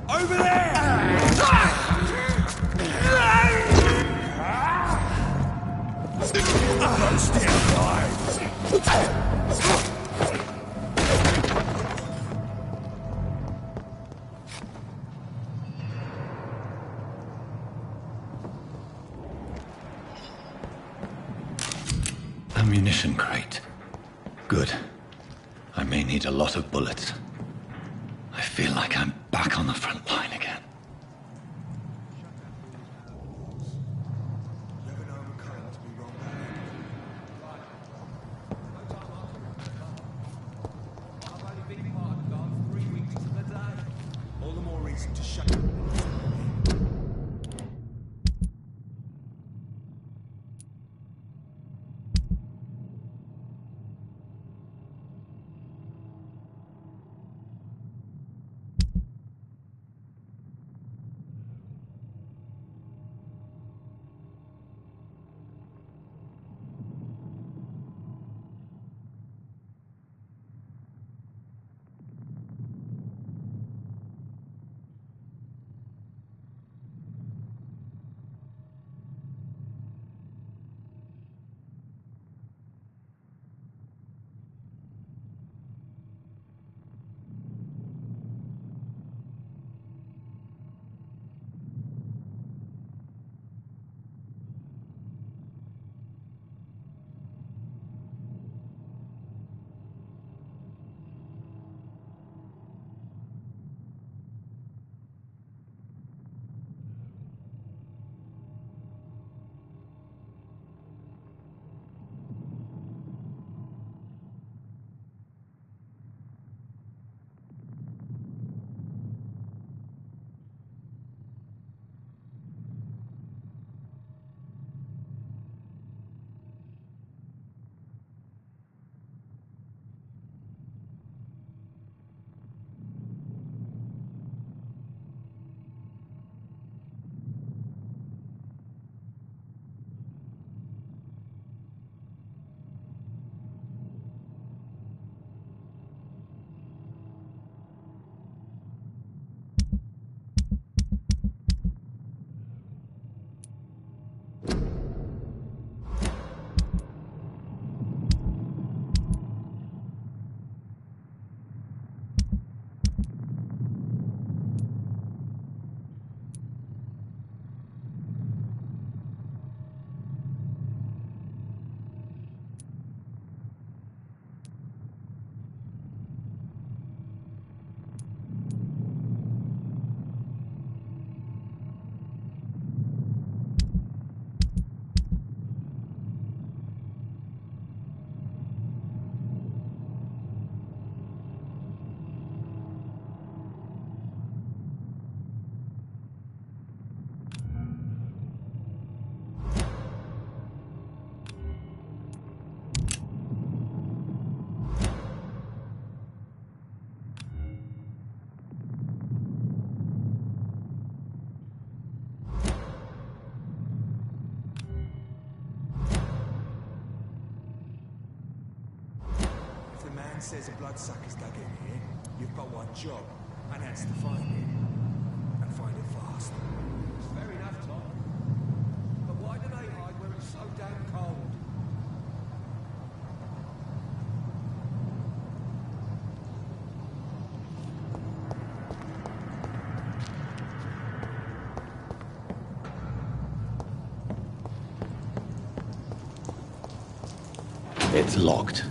Over there! Stay alive! Ammunition crate. Good. I may need a lot of bullets. I feel like I'm back on the front line again. All the more reason to shut. Man says a bloodsucker's dug in here, you've got one job, and that's to find it. And find it fast. Fair enough, Tom. But why do they hide where it's so damn cold? It's locked.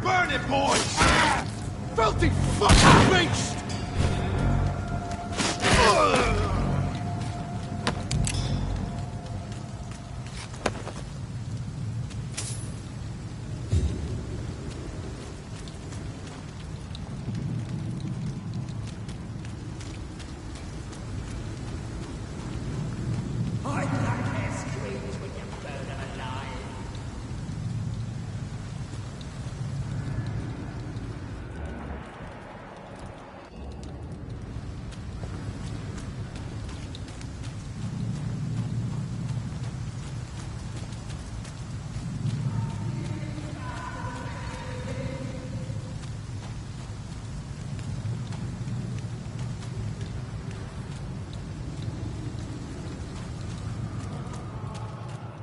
Burn it, boys! filthy fucking beast!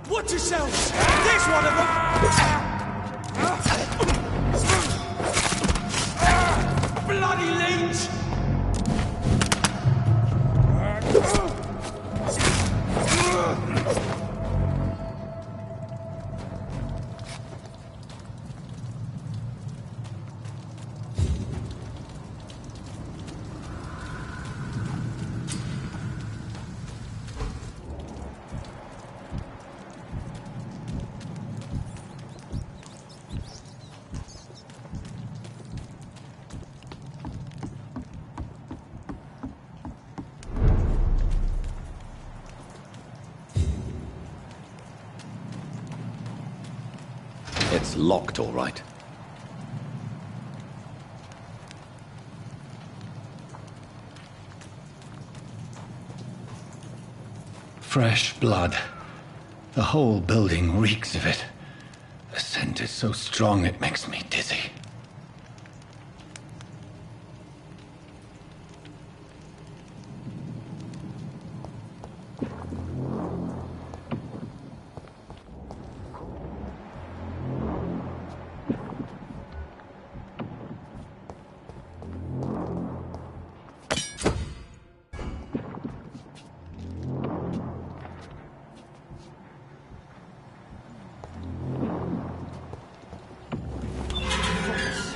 Watch yourselves! There's one of them! Bloody leech! It's locked, all right. Fresh blood. The whole building reeks of it. The scent is so strong it makes me dizzy.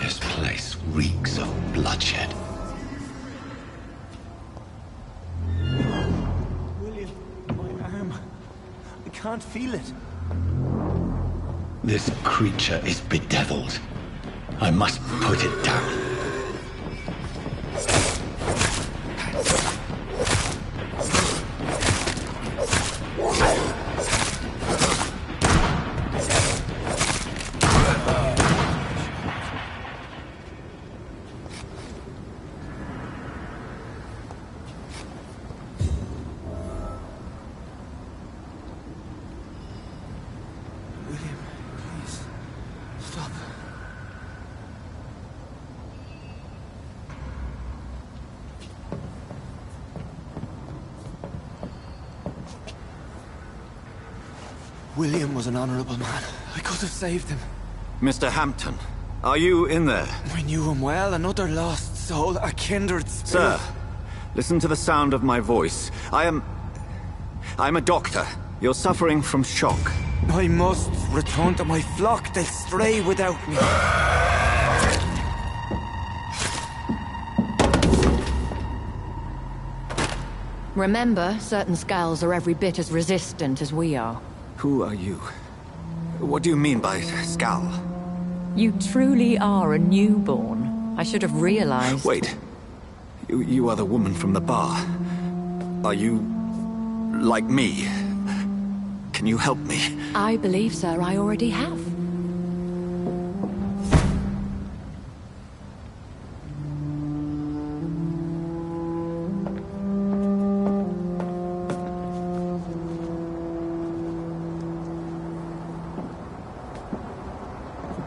This place reeks of bloodshed. William, my arm. I can't feel it. This creature is bedeviled. I must put it down. William, please, stop. William was an honorable man. I could have saved him. Mr. Hampton, are you in there? I knew him well, another lost soul, a kindred spirit. Sir, listen to the sound of my voice. I'm a doctor. You're suffering from shock. I must return to my flock. They'll stray without me. Remember, certain skulls are every bit as resistant as we are. Who are you? What do you mean by Skal? You truly are a newborn. I should have realized. Wait. You are the woman from the bar. Are you... like me? Can you help me? I believe, sir, I already have.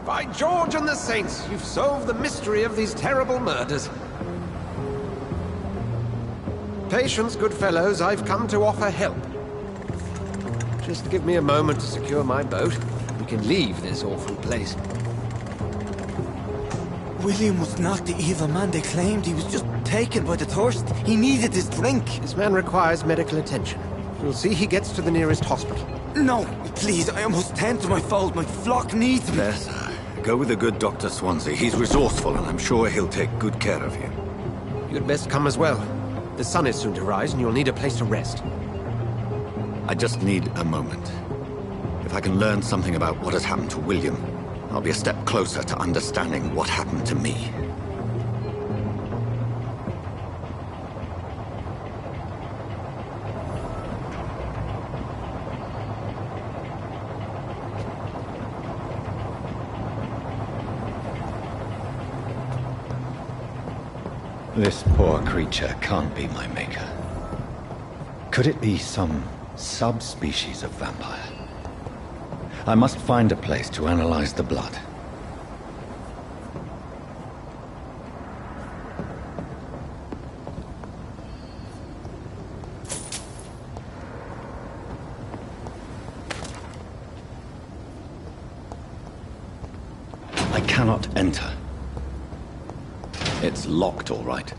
By George and the Saints, you've solved the mystery of these terrible murders. Patience, good fellows, I've come to offer help. Just give me a moment to secure my boat. We can leave this awful place. William was not the evil man they claimed. He was just taken by the thirst. He needed his drink. This man requires medical attention. We'll see he gets to the nearest hospital. No, please, I must tend to my fold. My flock needs me. There, sir. Go with the good Dr. Swansea. He's resourceful, and I'm sure he'll take good care of you. You'd best come as well. The sun is soon to rise, and you'll need a place to rest. I just need a moment. If I can learn something about what has happened to William, I'll be a step closer to understanding what happened to me. This poor creature can't be my maker. Could it be some subspecies of vampire? I must find a place to analyze the blood. I cannot enter. It's locked, all right.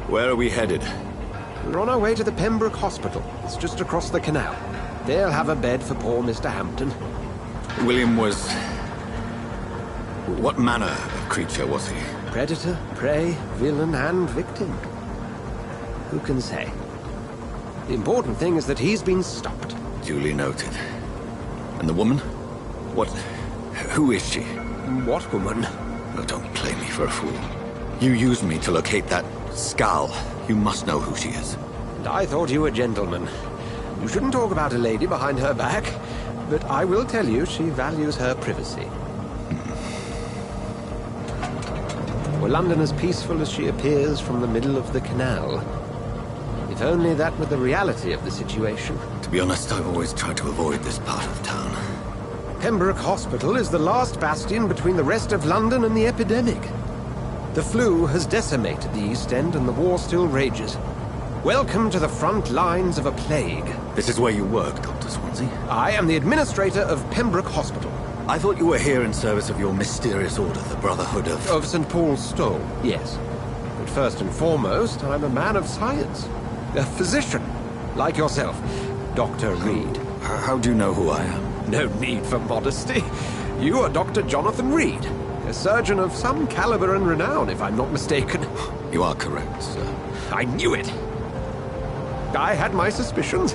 Where are we headed? We're on our way to the Pembroke Hospital. It's just across the canal. They'll have a bed for poor Mr. Hampton. William was... What manner of creature was he? Predator, prey, villain, and victim. Who can say? The important thing is that he's been stopped. Duly noted. And the woman? What... Who is she? What woman? Oh, don't play me for a fool. You used me to locate that skull. You must know who she is. And I thought you a gentleman. You shouldn't talk about a lady behind her back, but I will tell you she values her privacy. Were London as peaceful as she appears from the middle of the canal? If only that were the reality of the situation. To be honest, I've always tried to avoid this part of town. Pembroke Hospital is the last bastion between the rest of London and the epidemic. The flu has decimated the East End and the war still rages. Welcome to the front lines of a plague. This is where you work, Dr. Swansea? I am the administrator of Pembroke Hospital. I thought you were here in service of your mysterious order, the Brotherhood of... Of St. Paul's Stole, yes. But first and foremost, I'm a man of science. A physician, like yourself, Dr. Reed. How do you know who I am? No need for modesty. You are Dr. Jonathan Reed. A surgeon of some caliber and renown, if I'm not mistaken. You are correct, sir. I knew it! I had my suspicions.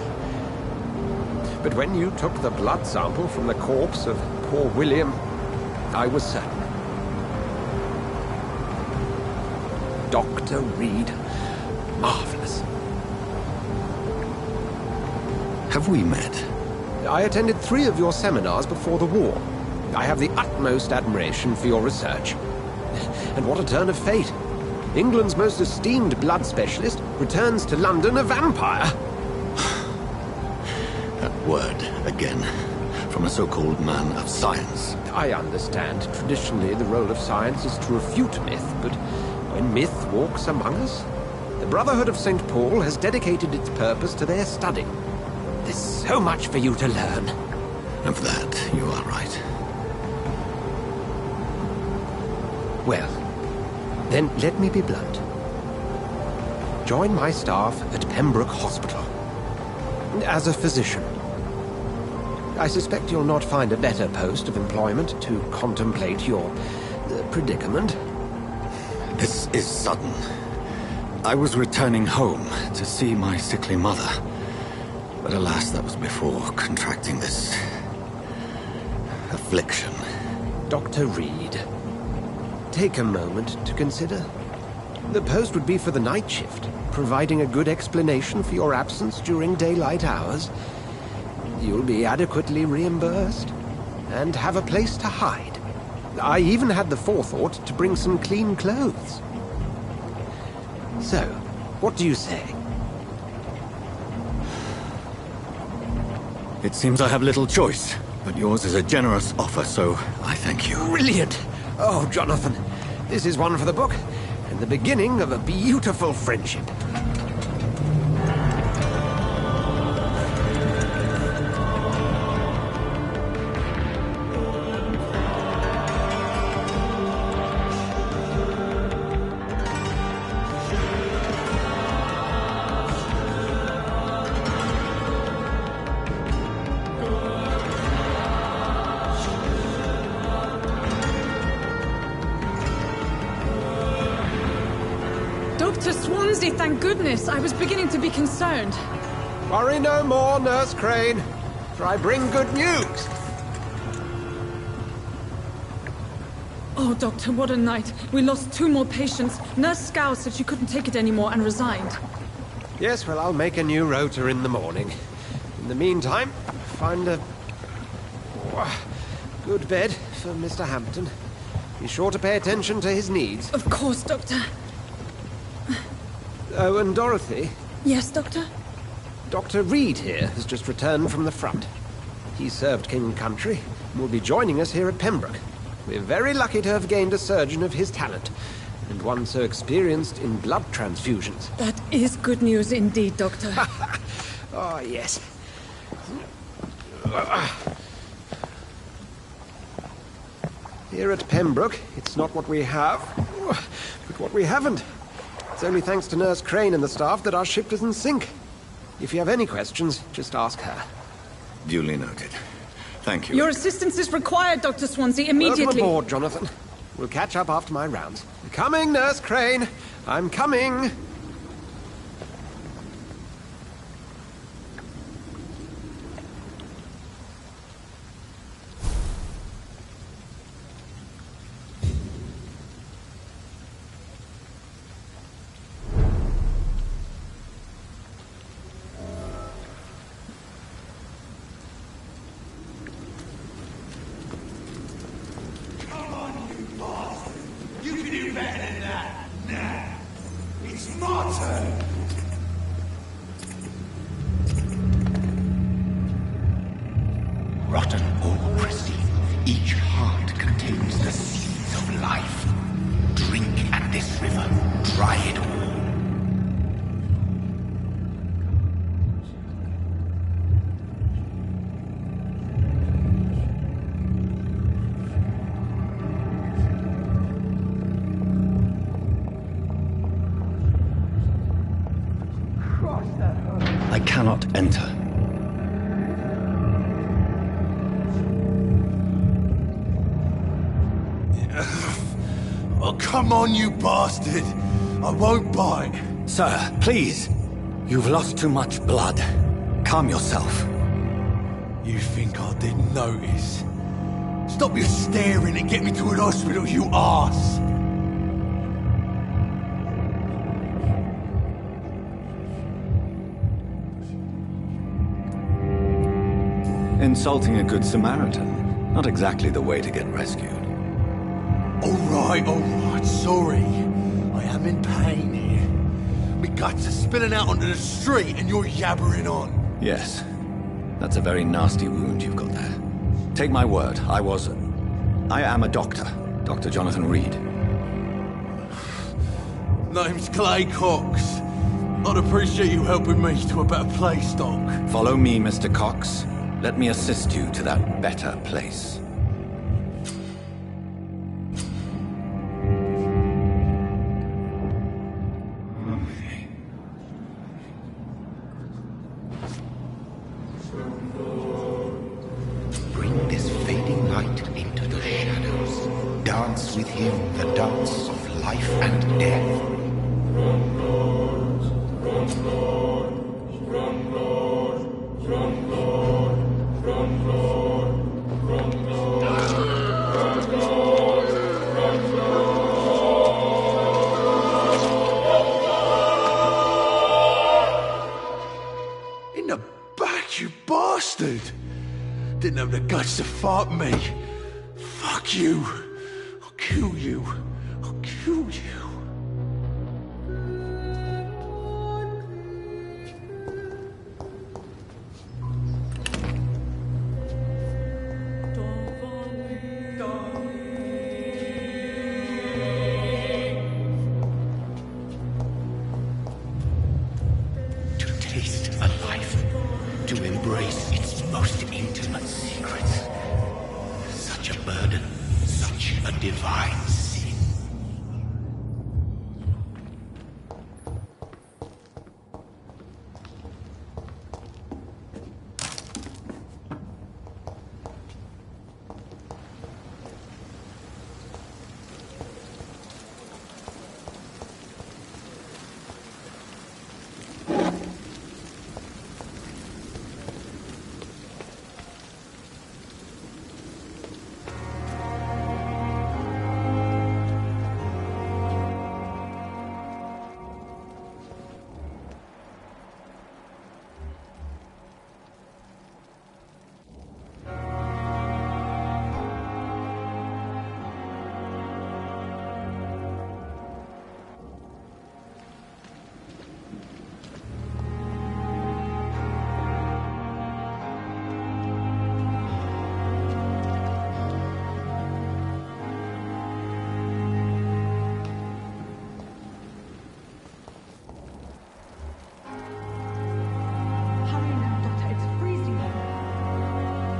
But when you took the blood sample from the corpse of poor William, I was certain. Dr. Reed. Marvelous. Have we met? I attended 3 of your seminars before the war. I have the utmost admiration for your research. And what a turn of fate. England's most esteemed blood specialist returns to London a vampire. That word, again, from a so-called man of science. I understand. Traditionally, the role of science is to refute myth, but when myth walks among us, the Brotherhood of St. Paul has dedicated its purpose to their study. There's so much for you to learn. Of that, you are right. Well, then let me be blunt. Join my staff at Pembroke Hospital. As a physician. I suspect you'll not find a better post of employment to contemplate your predicament. This is sudden. I was returning home to see my sickly mother. But alas, that was before contracting this... affliction. Dr. Reed, take a moment to consider. The post would be for the night shift, providing a good explanation for your absence during daylight hours. You'll be adequately reimbursed and have a place to hide. I even had the forethought to bring some clean clothes. So, what do you say? It seems I have little choice, but yours is a generous offer, so I thank you. Brilliant! Oh, Jonathan, this is one for the book, and the beginning of a beautiful friendship. Dr. Swansea, thank goodness. I was beginning to be concerned. Worry no more, Nurse Crane, for I bring good news. Oh, Doctor, what a night. We lost 2 more patients. Nurse Scow said she couldn't take it anymore and resigned. Yes, well, I'll make a new rota in the morning. In the meantime, find a good bed for Mr. Hampton. Be sure to pay attention to his needs. Of course, Doctor. Oh, and Dorothy? Yes, Doctor? Dr. Reed here has just returned from the front. He served King and Country and will be joining us here at Pembroke. We're very lucky to have gained a surgeon of his talent, and one so experienced in blood transfusions. That is good news indeed, Doctor. Oh, yes. Here at Pembroke, it's not what we have, but what we haven't. It's only thanks to Nurse Crane and the staff that our ship doesn't sink. If you have any questions, just ask her. Duly noted. Thank you. Your assistance is required, Dr. Swansea, immediately. Welcome aboard, Jonathan. We'll catch up after my rounds. Coming, Nurse Crane. I'm coming. Rotten or pristine, each heart contains the seeds of life. Drink at this river, try it all. I cannot enter. Oh, come on, you bastard! I won't bite. Sir, please. You've lost too much blood. Calm yourself. You think I didn't notice? Stop your staring and get me to an hospital, you arse! Insulting a good Samaritan. Not exactly the way to get rescued. Alright, sorry. I am in pain here. My guts are spilling out onto the street and you're yabbering on. Yes. That's a very nasty wound you've got there. Take my word, I am a doctor. Dr. Jonathan Reed. Name's Clay Cox. I'd appreciate you helping me to a better place, Doc. Follow me, Mr. Cox. Let me assist you to that better place. Bring this fading light into the shadows. Dance with him the dance of life and death. In the back, you bastard! bastard! Didn't have the guts to fight me. Fuck you. I'll kill you. I'll kill you.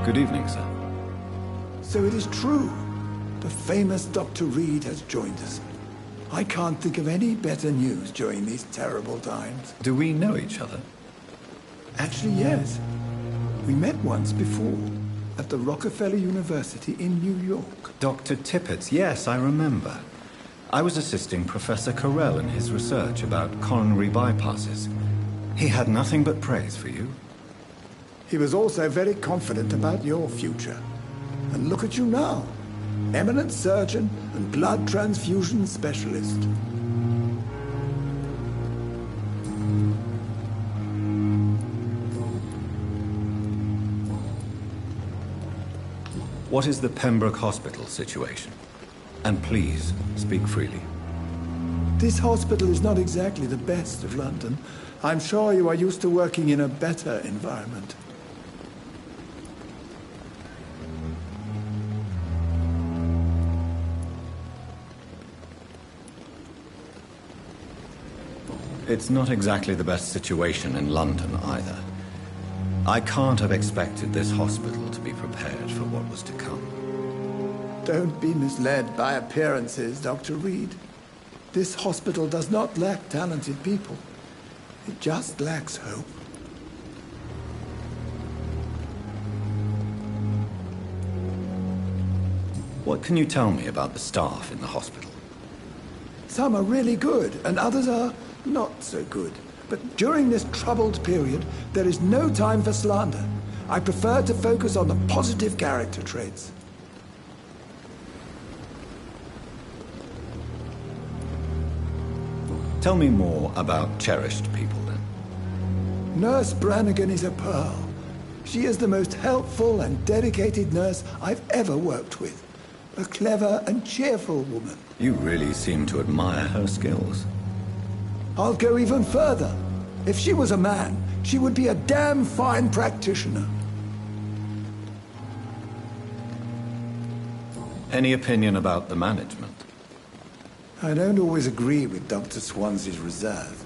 Good evening, sir. So it is true. The famous Dr. Reed has joined us. I can't think of any better news during these terrible times. Do we know each other? Actually, yes. We met once before, at the Rockefeller University in New York. Dr. Tippett, yes, I remember. I was assisting Professor Carell in his research about coronary bypasses. He had nothing but praise for you. He was also very confident about your future. And look at you now. Eminent surgeon and blood transfusion specialist. What is the Pembroke Hospital situation? And please, speak freely. This hospital is not exactly the best of London. I'm sure you are used to working in a better environment. It's not exactly the best situation in London either. I can't have expected this hospital to be prepared for what was to come. Don't be misled by appearances, Dr. Reed. This hospital does not lack talented people. It just lacks hope. What can you tell me about the staff in the hospital? Some are really good, and others are not so good. But during this troubled period, there is no time for slander. I prefer to focus on the positive character traits. Tell me more about cherished people, then. Nurse Brannigan is a pearl. She is the most helpful and dedicated nurse I've ever worked with. A clever and cheerful woman. You really seem to admire her skills. I'll go even further. If she was a man, she would be a damn fine practitioner. Any opinion about the management? I don't always agree with Dr. Swansea's reserve,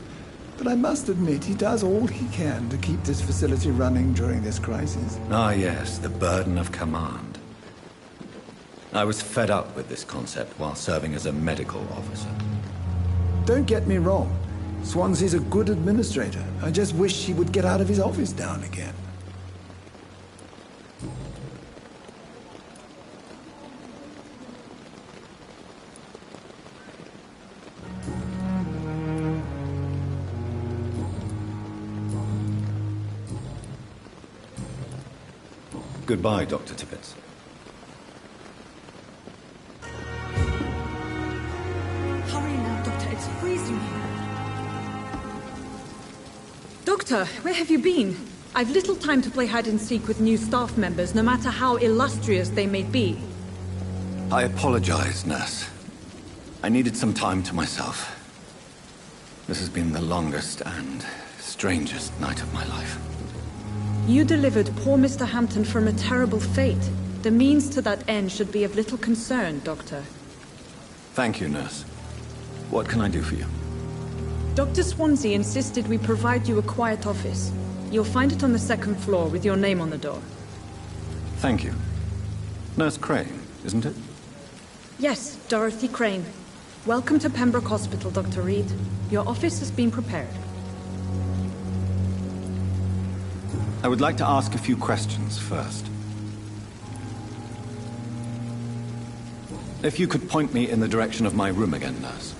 but I must admit he does all he can to keep this facility running during this crisis. Ah, yes, the burden of command. I was fed up with this concept while serving as a medical officer. Don't get me wrong. Swansea's a good administrator. I just wish he would get out of his office now and again. Goodbye, Dr. Tippett. Hurry now, Doctor. It's freezing here. Doctor, where have you been? I've little time to play hide-and-seek with new staff members, no matter how illustrious they may be. I apologize, nurse. I needed some time to myself. This has been the longest and strangest night of my life. You delivered poor Mr. Hampton from a terrible fate. The means to that end should be of little concern, Doctor. Thank you, nurse. What can I do for you? Dr. Swansea insisted we provide you a quiet office. You'll find it on the second floor with your name on the door. Thank you. Nurse Crane, isn't it? Yes, Dorothy Crane. Welcome to Pembroke Hospital, Dr. Reed. Your office has been prepared. I would like to ask a few questions first. If you could point me in the direction of my room again, nurse.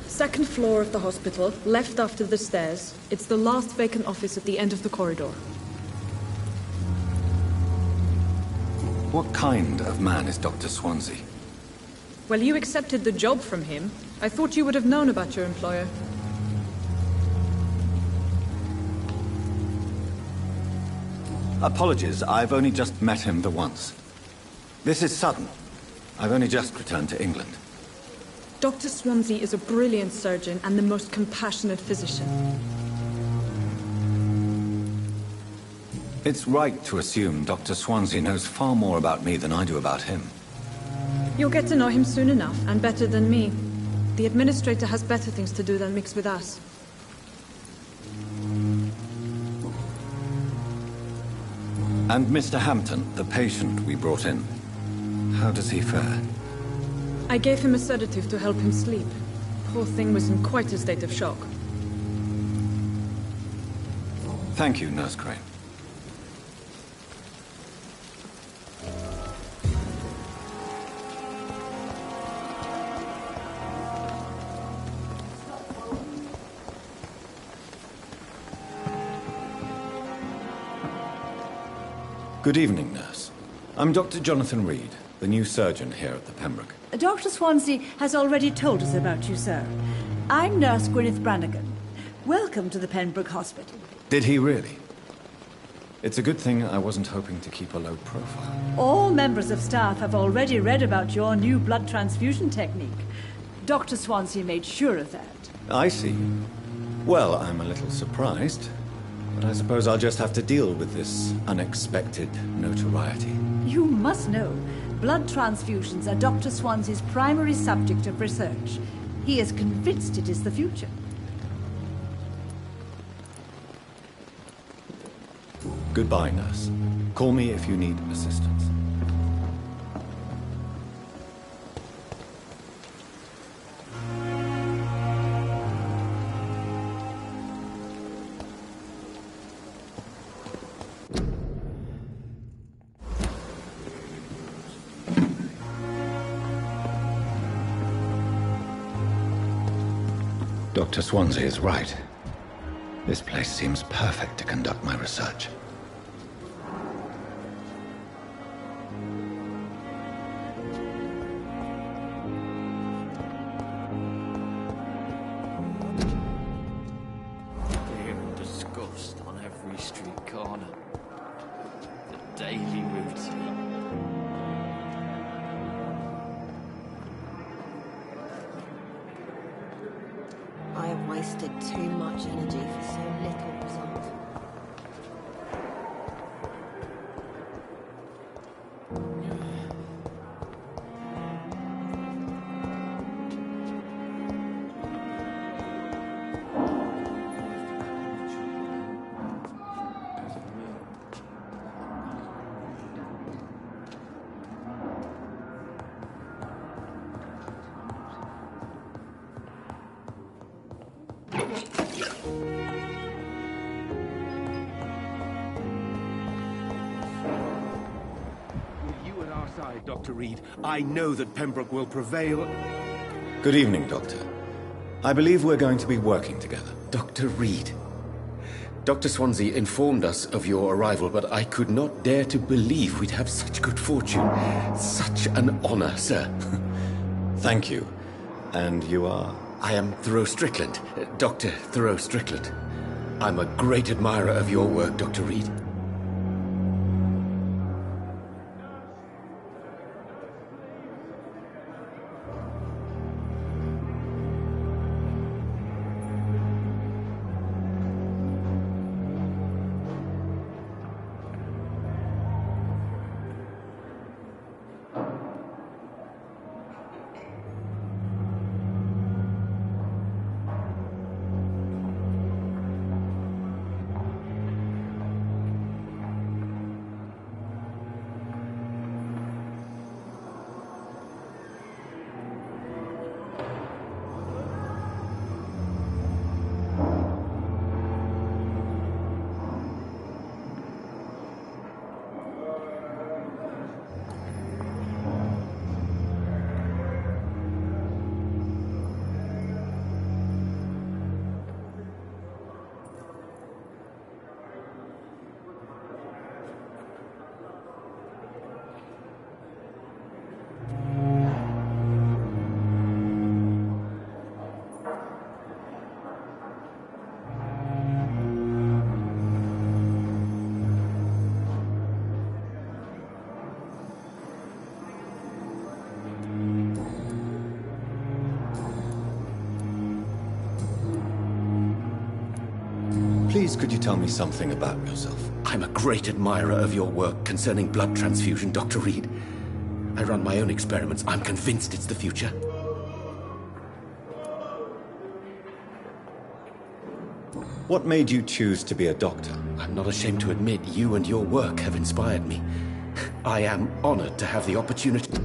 Second floor of the hospital, left after the stairs. It's the last vacant office at the end of the corridor. What kind of man is Dr. Swansea? Well, you accepted the job from him. I thought you would have known about your employer. Apologies, I've only just met him the once. This is sudden. I've only just returned to England. Dr. Swansea is a brilliant surgeon and the most compassionate physician. It's right to assume Dr. Swansea knows far more about me than I do about him. You'll get to know him soon enough, and better than me. The administrator has better things to do than mix with us. And Mr. Hampton, the patient we brought in, how does he fare? I gave him a sedative to help him sleep. Poor thing was in quite a state of shock. Thank you, Nurse Crane. Good evening, nurse. I'm Dr. Jonathan Reed, the new surgeon here at the Pembroke. Dr. Swansea has already told us about you, sir. I'm Nurse Gwyneth Brannigan. Welcome to the Pembroke Hospital. Did he really? It's a good thing I wasn't hoping to keep a low profile. All members of staff have already read about your new blood transfusion technique. Dr. Swansea made sure of that. I see. Well, I'm a little surprised, but I suppose I'll just have to deal with this unexpected notoriety. You must know, blood transfusions are Dr. Swansea's primary subject of research. He is convinced it is the future. Goodbye, nurse. Call me if you need assistance. Dr. Swansea is right. This place seems perfect to conduct my research. Fear and disgust on every street corner. The daily routine. I have wasted too much energy for so little result. You at our side, Dr. Reed. I know that Pembroke will prevail. Good evening, Doctor. I believe we're going to be working together. Dr. Reed. Dr. Swansea informed us of your arrival, but I could not dare to believe we'd have such good fortune. Such an honor, sir. Thank you. And you are? I am Thoreau Strickland. Dr. Thoreau Strickland. I'm a great admirer of your work, Dr. Reed. Please, could you tell me something about yourself? I'm a great admirer of your work concerning blood transfusion, Dr. Reed. I run my own experiments. I'm convinced it's the future. What made you choose to be a doctor? I'm not ashamed to admit you and your work have inspired me. I am honored to have the opportunity.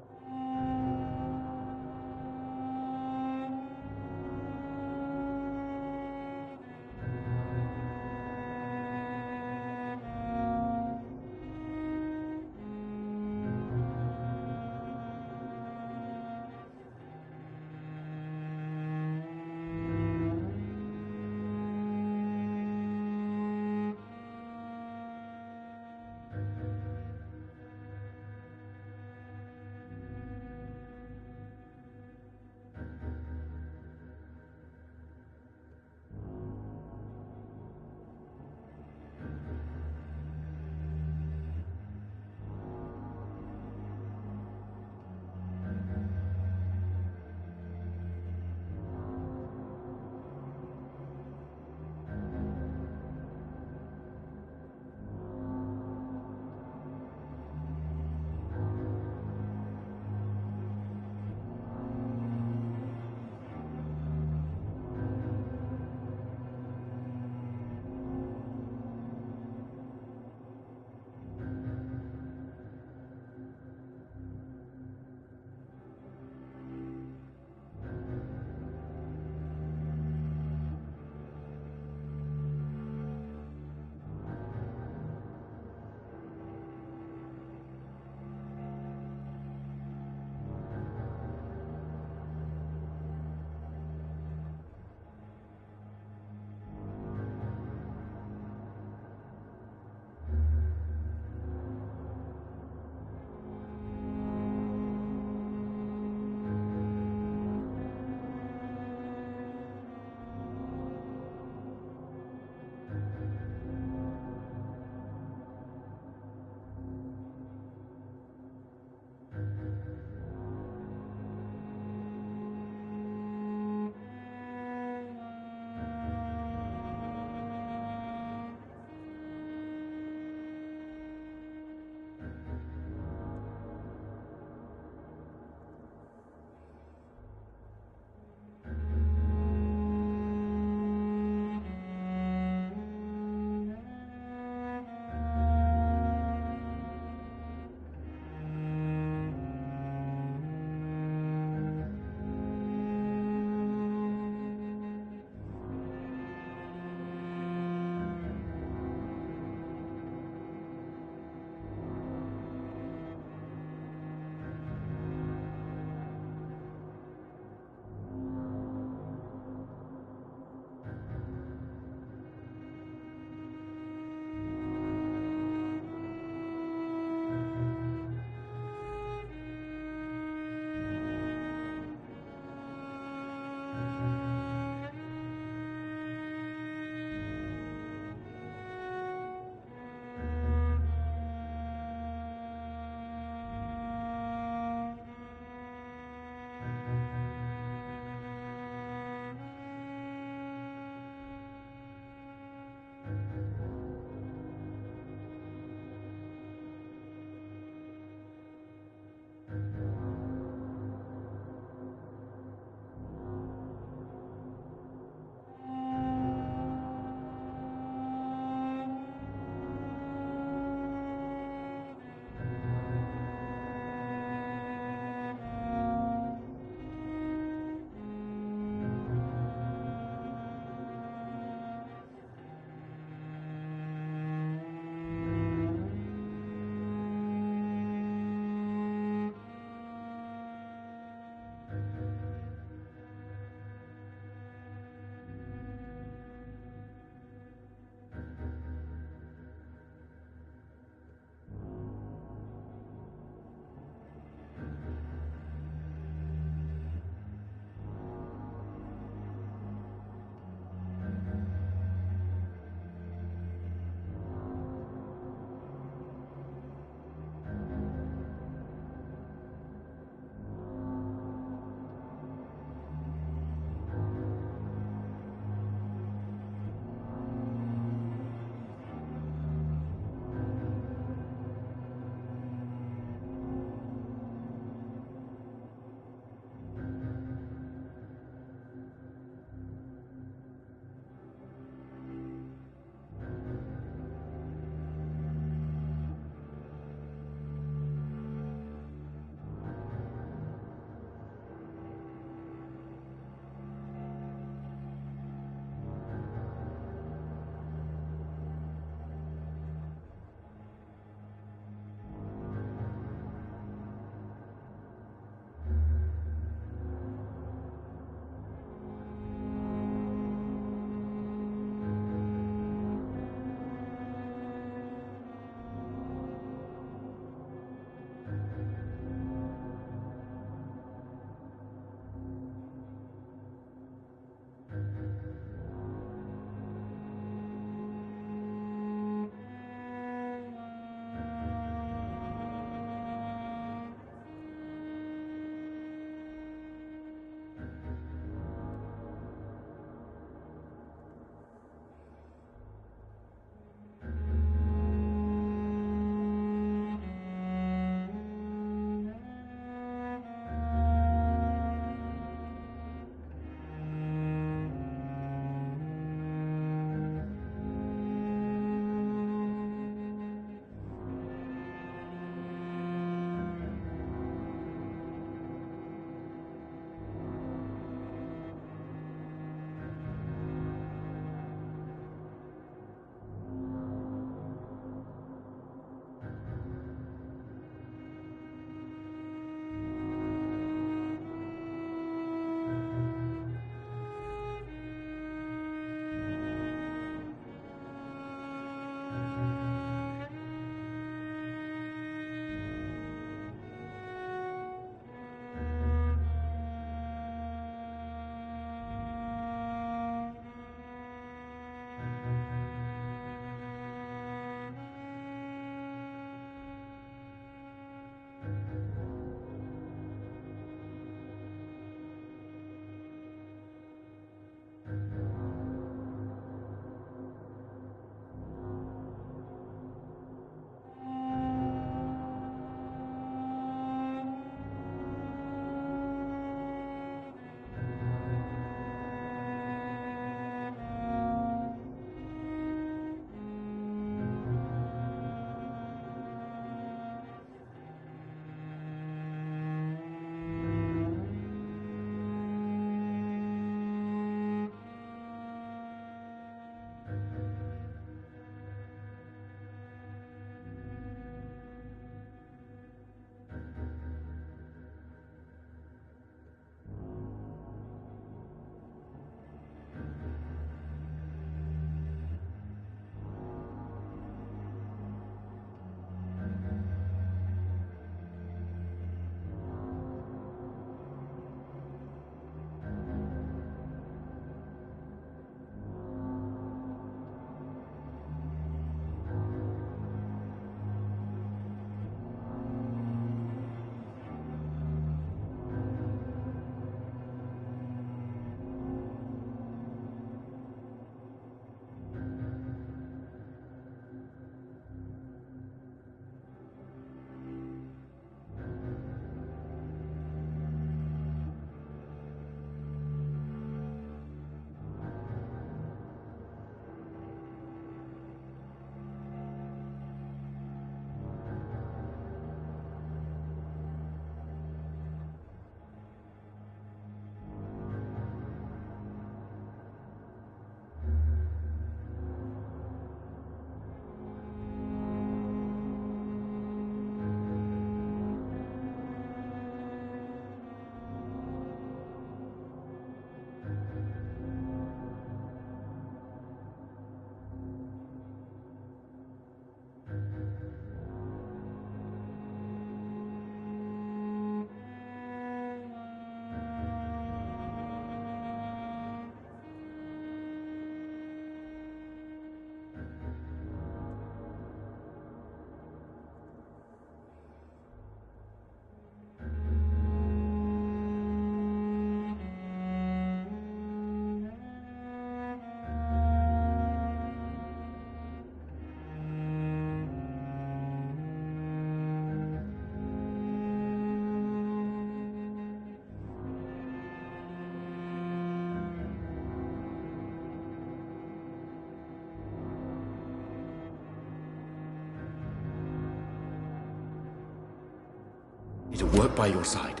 to work by your side.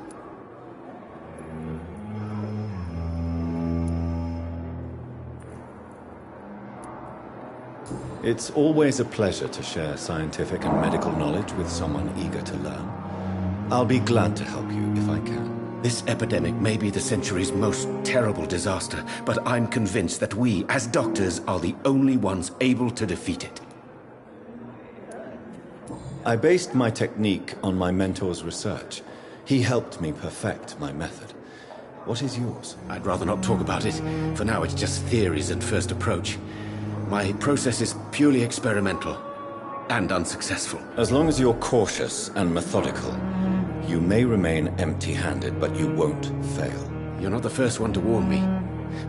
It's always a pleasure to share scientific and medical knowledge with someone eager to learn. I'll be glad to help you if I can. This epidemic may be the century's most terrible disaster, but I'm convinced that we, as doctors, are the only ones able to defeat it. I based my technique on my mentor's research. He helped me perfect my method. What is yours? I'd rather not talk about it. For now, it's just theories and first approach. My process is purely experimental and unsuccessful. As long as you're cautious and methodical, you may remain empty-handed, but you won't fail. You're not the first one to warn me,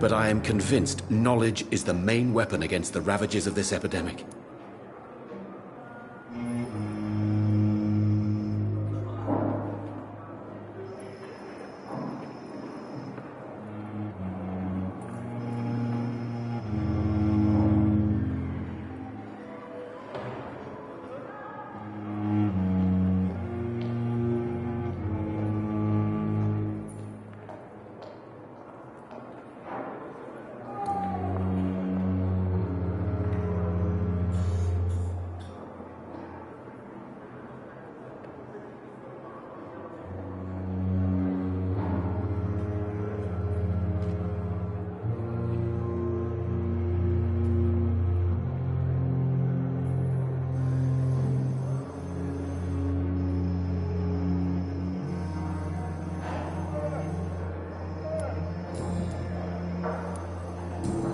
but I am convinced knowledge is the main weapon against the ravages of this epidemic.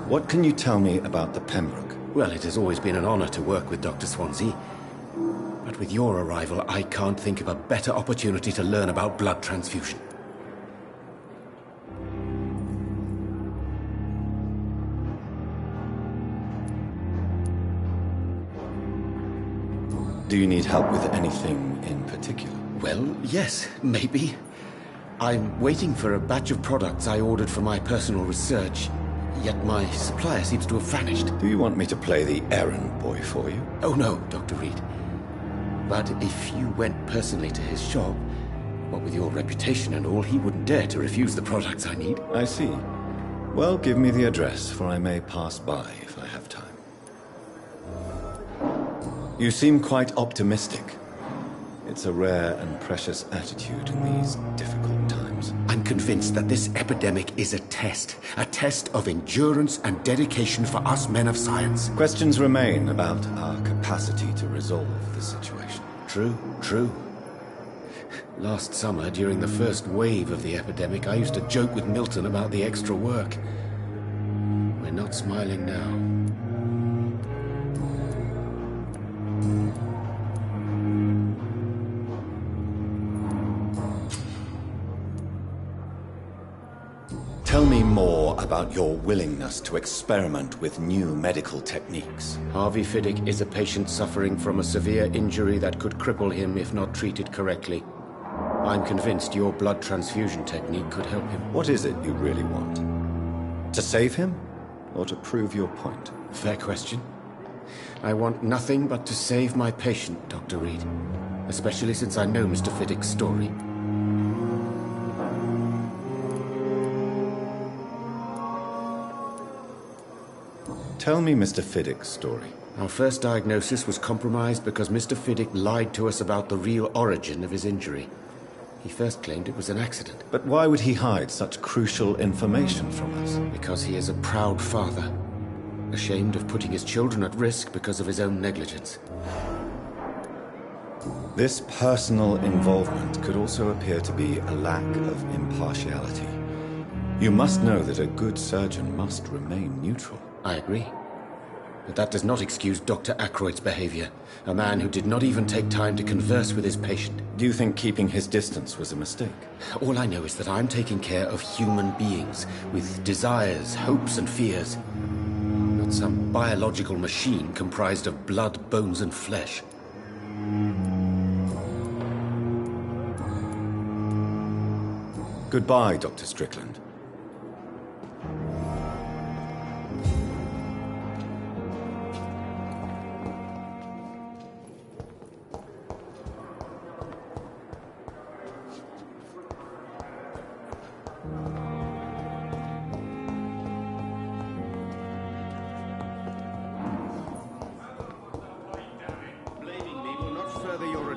What can you tell me about the Pembroke? Well, it has always been an honor to work with Dr. Swansea. But with your arrival, I can't think of a better opportunity to learn about blood transfusion. Do you need help with anything in particular? Well, yes, maybe. I'm waiting for a batch of products I ordered for my personal research, yet my supplier seems to have vanished. Do you want me to play the errand boy for you? Oh no, Dr. Reed. But if you went personally to his shop, what with your reputation and all, he wouldn't dare to refuse the products I need. I see. Well, give me the address, for I may pass by if I have time. You seem quite optimistic. It's a rare and precious attitude in these difficult times. I'm convinced that this epidemic is a test of endurance and dedication for us men of science. Questions remain about our capacity to resolve the situation. True. Last summer, during the first wave of the epidemic, I used to joke with Milton about the extra work. We're not smiling now. Tell me more about your willingness to experiment with new medical techniques. Harvey Fiddick is a patient suffering from a severe injury that could cripple him if not treated correctly. I'm convinced your blood transfusion technique could help him. What is it you really want? To save him, or to prove your point? Fair question. I want nothing but to save my patient, Dr. Reed. Especially since I know Mr. Fiddick's story. Tell me Mr. Fiddick's story. Our first diagnosis was compromised because Mr. Fiddick lied to us about the real origin of his injury. He first claimed it was an accident. But why would he hide such crucial information from us? Because he is a proud father, ashamed of putting his children at risk because of his own negligence. This personal involvement could also appear to be a lack of impartiality. You must know that a good surgeon must remain neutral. I agree. But that does not excuse Dr. Ackroyd's behavior, a man who did not even take time to converse with his patient. Do you think keeping his distance was a mistake? All I know is that I'm taking care of human beings, with desires, hopes and fears. Not some biological machine comprised of blood, bones and flesh. Goodbye, Dr. Strickland.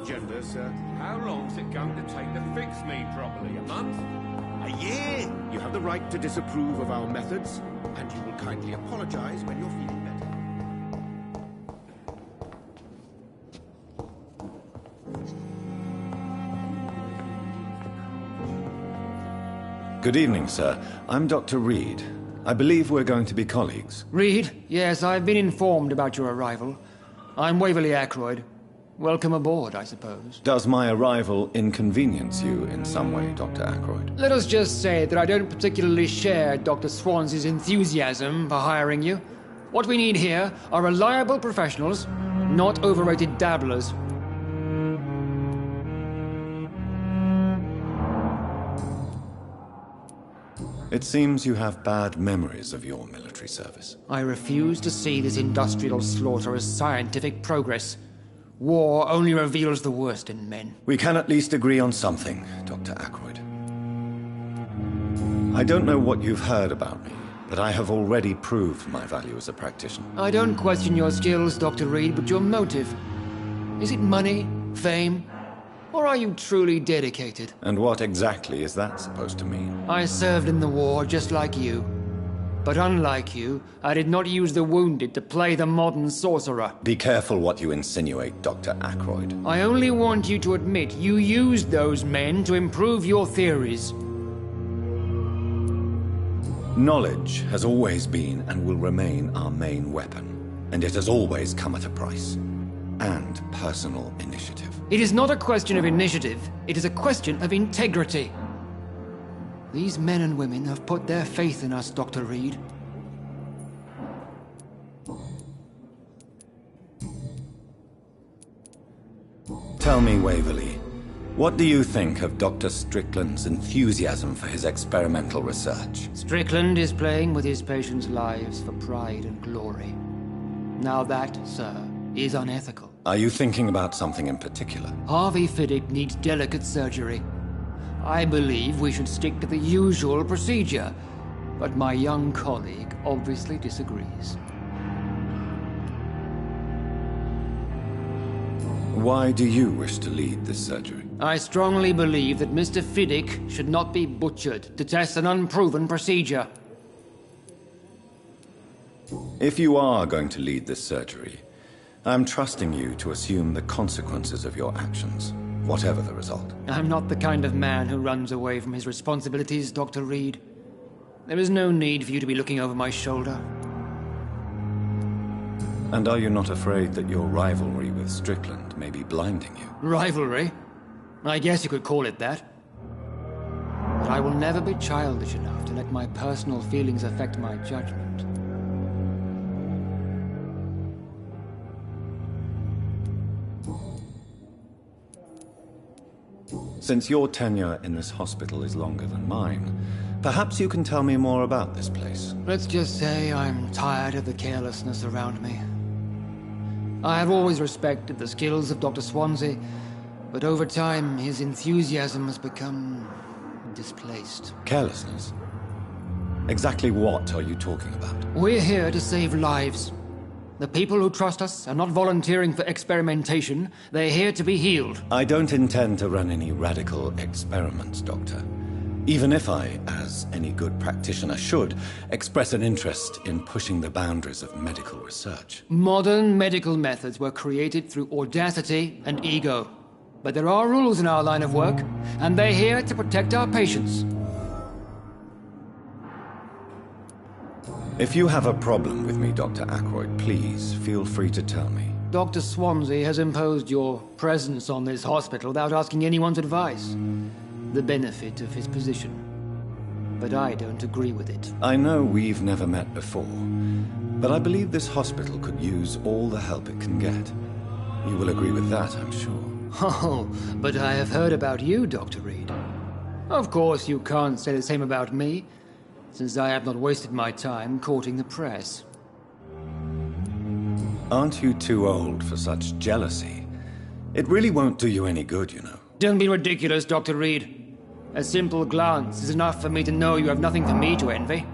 agenda, sir. How long's it going to take to fix me properly? A month? A year? You have the right to disapprove of our methods, and you will kindly apologize when you're feeling better. Good evening, sir. I'm Dr. Reed. I believe we're going to be colleagues. Reed? Yes, I've been informed about your arrival. I'm Waverly Ackroyd. Welcome aboard, I suppose. Does my arrival inconvenience you in some way, Dr. Ackroyd? Let us just say that I don't particularly share Dr. Swans's enthusiasm for hiring you. What we need here are reliable professionals, not overrated dabblers. It seems you have bad memories of your military service. I refuse to see this industrial slaughter as scientific progress. War only reveals the worst in men. We can at least agree on something, Dr. Ackroyd. I don't know what you've heard about me, but I have already proved my value as a practitioner. I don't question your skills, Dr. Reed, but your motive. Is it money, fame, or are you truly dedicated? And what exactly is that supposed to mean? I served in the war just like you. But unlike you, I did not use the wounded to play the modern sorcerer. Be careful what you insinuate, Dr. Ackroyd. I only want you to admit you used those men to improve your theories. Knowledge has always been and will remain our main weapon, and it has always come at a price. And personal initiative. It is not a question of initiative, it is a question of integrity. These men and women have put their faith in us, Dr. Reed. Tell me, Waverly, what do you think of Dr. Strickland's enthusiasm for his experimental research? Strickland is playing with his patients' lives for pride and glory. Now that, sir, is unethical. Are you thinking about something in particular? Harvey Fiddick needs delicate surgery. I believe we should stick to the usual procedure, but my young colleague obviously disagrees. Why do you wish to lead this surgery? I strongly believe that Mr. Fiddick should not be butchered to test an unproven procedure. If you are going to lead this surgery, I'm trusting you to assume the consequences of your actions, whatever the result. I'm not the kind of man who runs away from his responsibilities, Dr. Reed. There is no need for you to be looking over my shoulder. And are you not afraid that your rivalry with Strickland may be blinding you? Rivalry? I guess you could call it that. But I will never be childish enough to let my personal feelings affect my judgment. Since your tenure in this hospital is longer than mine, perhaps you can tell me more about this place. Let's just say I'm tired of the carelessness around me. I have always respected the skills of Dr. Swansea, but over time his enthusiasm has become displaced. Carelessness? Exactly what are you talking about? We're here to save lives. The people who trust us are not volunteering for experimentation. They're here to be healed. I don't intend to run any radical experiments, Doctor. Even if I, as any good practitioner should, express an interest in pushing the boundaries of medical research. Modern medical methods were created through audacity and ego. But there are rules in our line of work, and they're here to protect our patients. If you have a problem with me, Dr. Ackroyd, please feel free to tell me. Dr. Swansea has imposed your presence on this hospital without asking anyone's advice. The benefit of his position. But I don't agree with it. I know we've never met before, but I believe this hospital could use all the help it can get. You will agree with that, I'm sure. Oh, but I have heard about you, Dr. Reed. Of course you can't say the same about me, since I have not wasted my time courting the press. Aren't you too old for such jealousy? It really won't do you any good, you know. Don't be ridiculous, Dr. Reed. A simple glance is enough for me to know you have nothing for me to envy.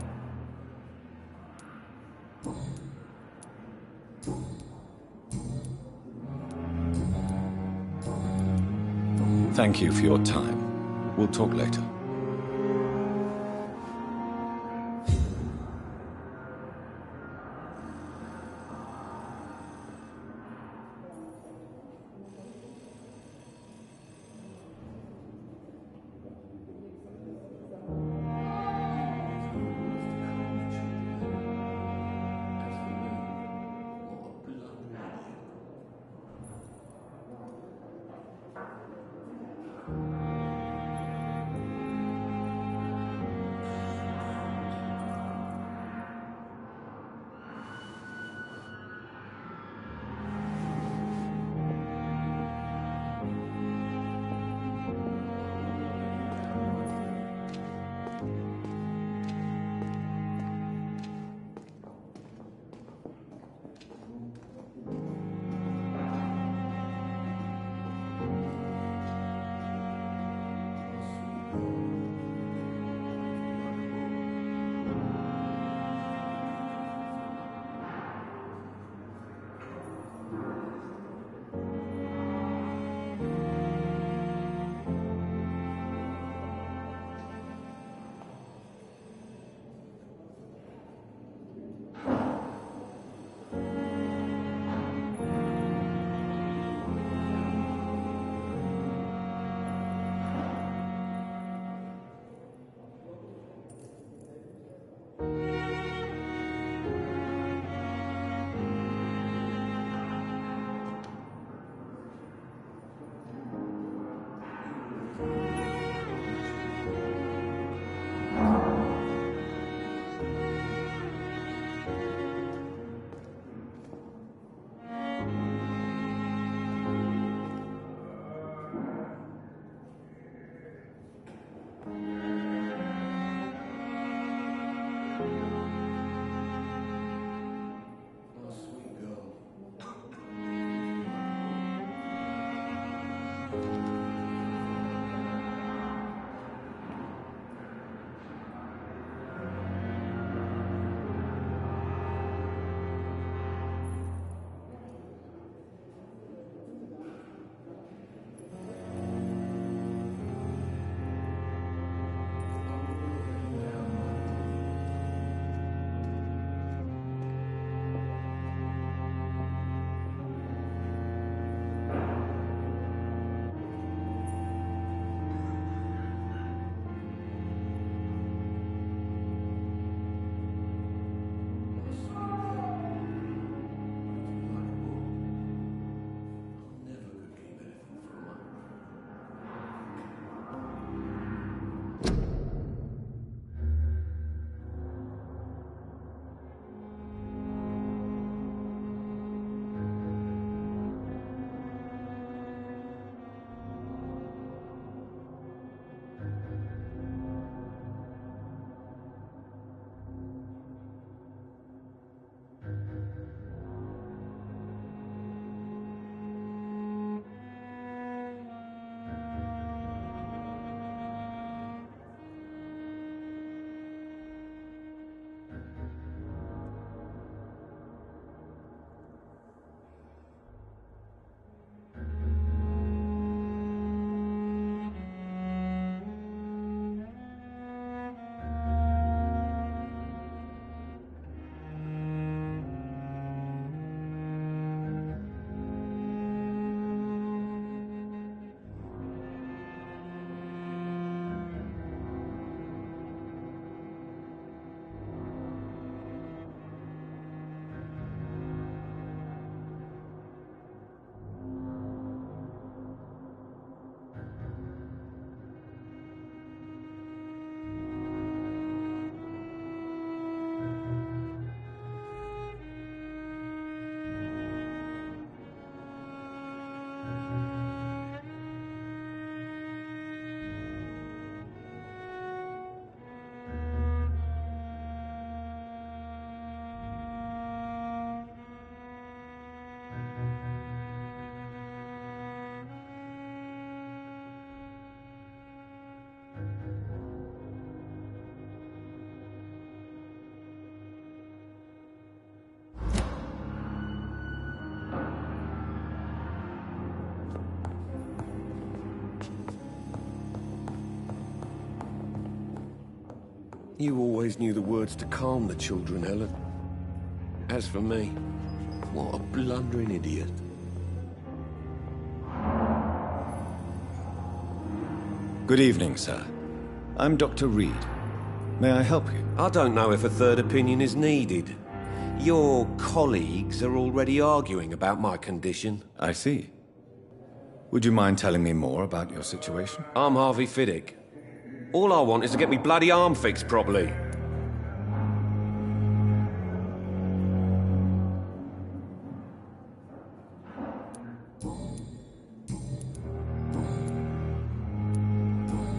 Thank you for your time. We'll talk later. You always knew the words to calm the children, Helen. As for me, what a blundering idiot. Good evening, sir. I'm Dr. Reed. May I help you? I don't know if a third opinion is needed. Your colleagues are already arguing about my condition. I see. Would you mind telling me more about your situation? I'm Harvey Fiddick. All I want is to get me bloody arm fixed properly.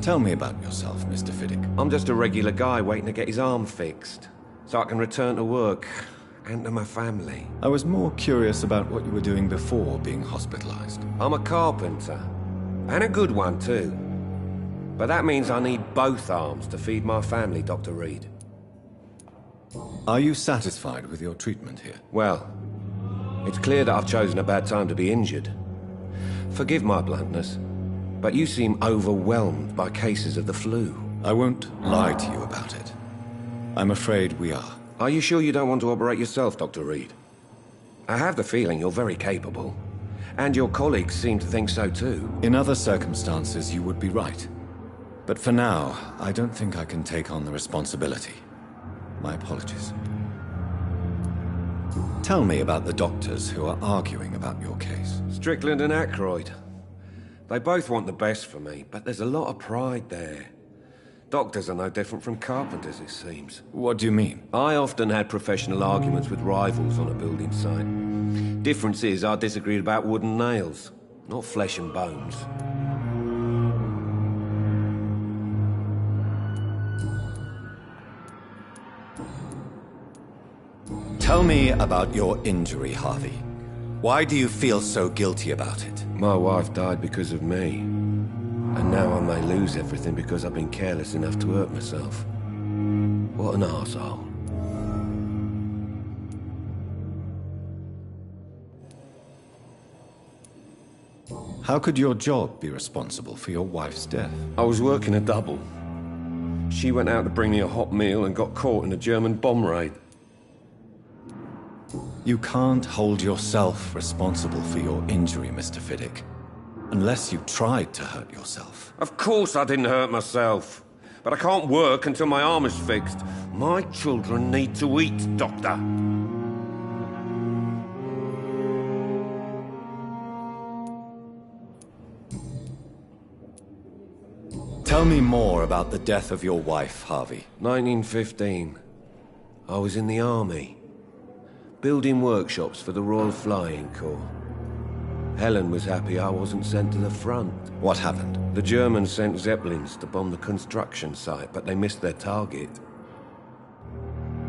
Tell me about yourself, Mr. Fiddick. I'm just a regular guy waiting to get his arm fixed, so I can return to work and to my family. I was more curious about what you were doing before being hospitalized. I'm a carpenter, and a good one too. But that means I need both arms to feed my family, Dr. Reed. Are you satisfied with your treatment here? Well, it's clear that I've chosen a bad time to be injured. Forgive my bluntness, but you seem overwhelmed by cases of the flu. I won't lie to you about it. I'm afraid we are. Are you sure you don't want to operate yourself, Dr. Reed? I have the feeling you're very capable, and your colleagues seem to think so too. In other circumstances, you would be right. But for now, I don't think I can take on the responsibility. My apologies. Tell me about the doctors who are arguing about your case. Strickland and Aykroyd. They both want the best for me, but there's a lot of pride there. Doctors are no different from carpenters, it seems. What do you mean? I often had professional arguments with rivals on a building site. Difference is, I disagreed about wooden nails, not flesh and bones. Tell me about your injury, Harvey. Why do you feel so guilty about it? My wife died because of me. And now I may lose everything because I've been careless enough to hurt myself. What an arsehole. How could your job be responsible for your wife's death? I was working a double. She went out to bring me a hot meal and got caught in a German bomb raid. You can't hold yourself responsible for your injury, Mr. Fiddick. Unless you tried to hurt yourself. Of course I didn't hurt myself. But I can't work until my arm is fixed. My children need to eat, Doctor. Tell me more about the death of your wife, Harvey. 1915. I was in the army. Building workshops for the Royal Flying Corps. Helen was happy I wasn't sent to the front. What happened? The Germans sent Zeppelins to bomb the construction site, but they missed their target.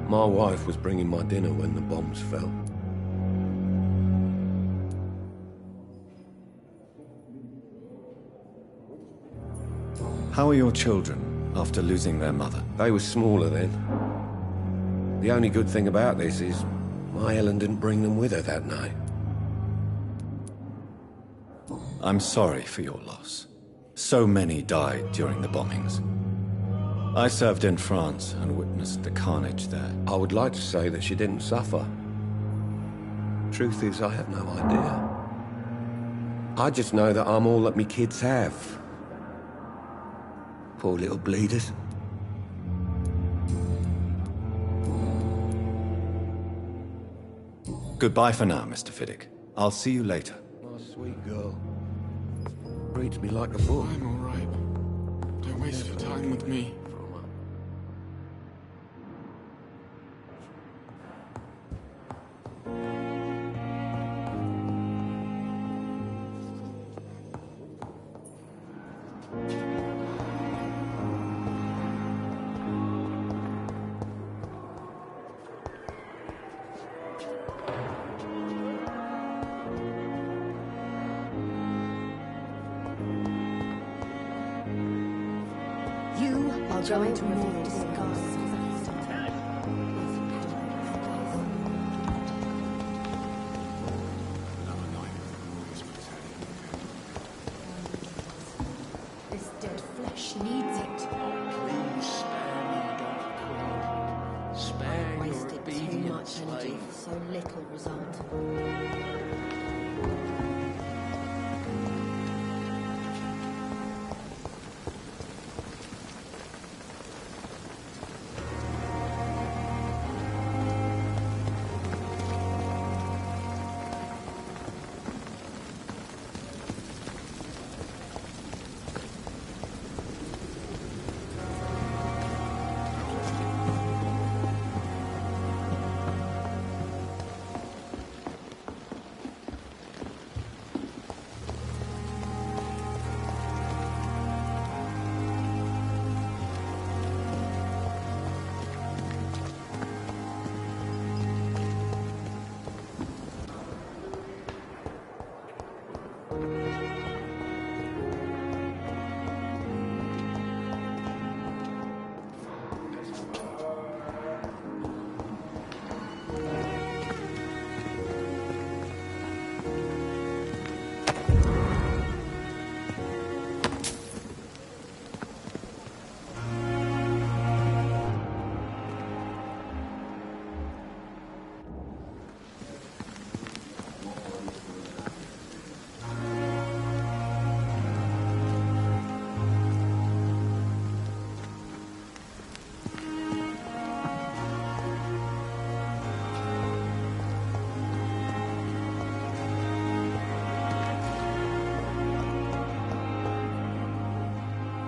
My wife was bringing my dinner when the bombs fell. How are your children after losing their mother? They were smaller then. The only good thing about this is my Helen didn't bring them with her that night. I'm sorry for your loss. So many died during the bombings. I served in France and witnessed the carnage there. I would like to say that she didn't suffer. Truth is, I have no idea. I just know that I'm all that me kids have. Poor little bleeders. Goodbye for now, Mr. Fiddick. I'll see you later. My sweet girl. Reads me like a book. I'm all right. Don't waste your time with me. Going to more discuss. This dead flesh needs it. Please spare me, Doctor.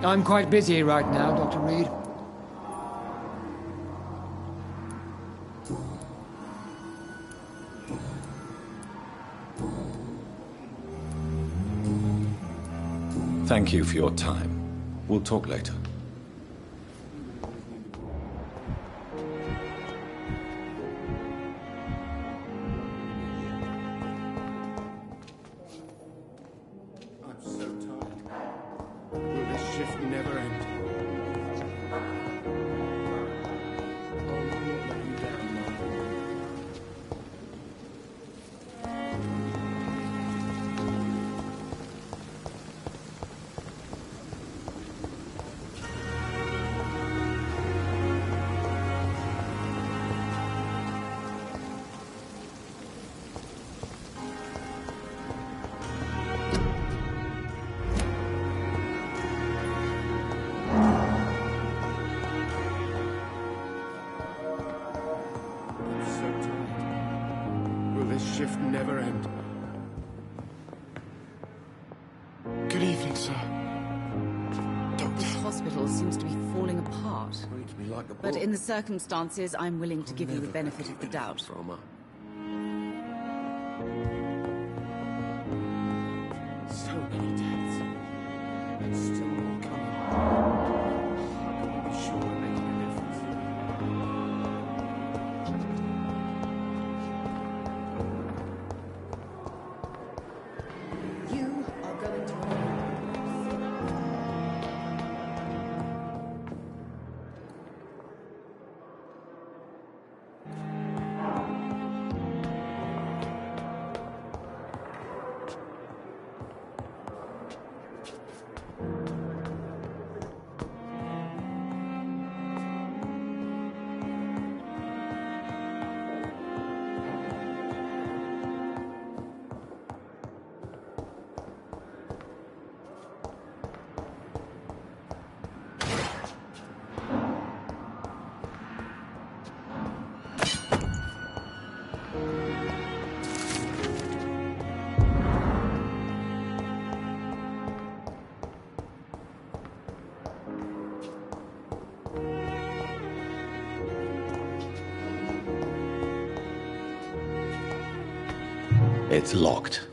I'm quite busy right now, Dr. Reed. Thank you for your time. We'll talk later. I'm so tired. Will this shift never end? I'll not let you down, Mum. Shift never end. Good evening, sir. This hospital seems to be falling apart. Reads me like a But book. in the circumstances, I'm willing to give you the benefit of the doubt. From her. So many deaths. And still more coming. How can we be sure we're making a difference? You are going to... It's locked.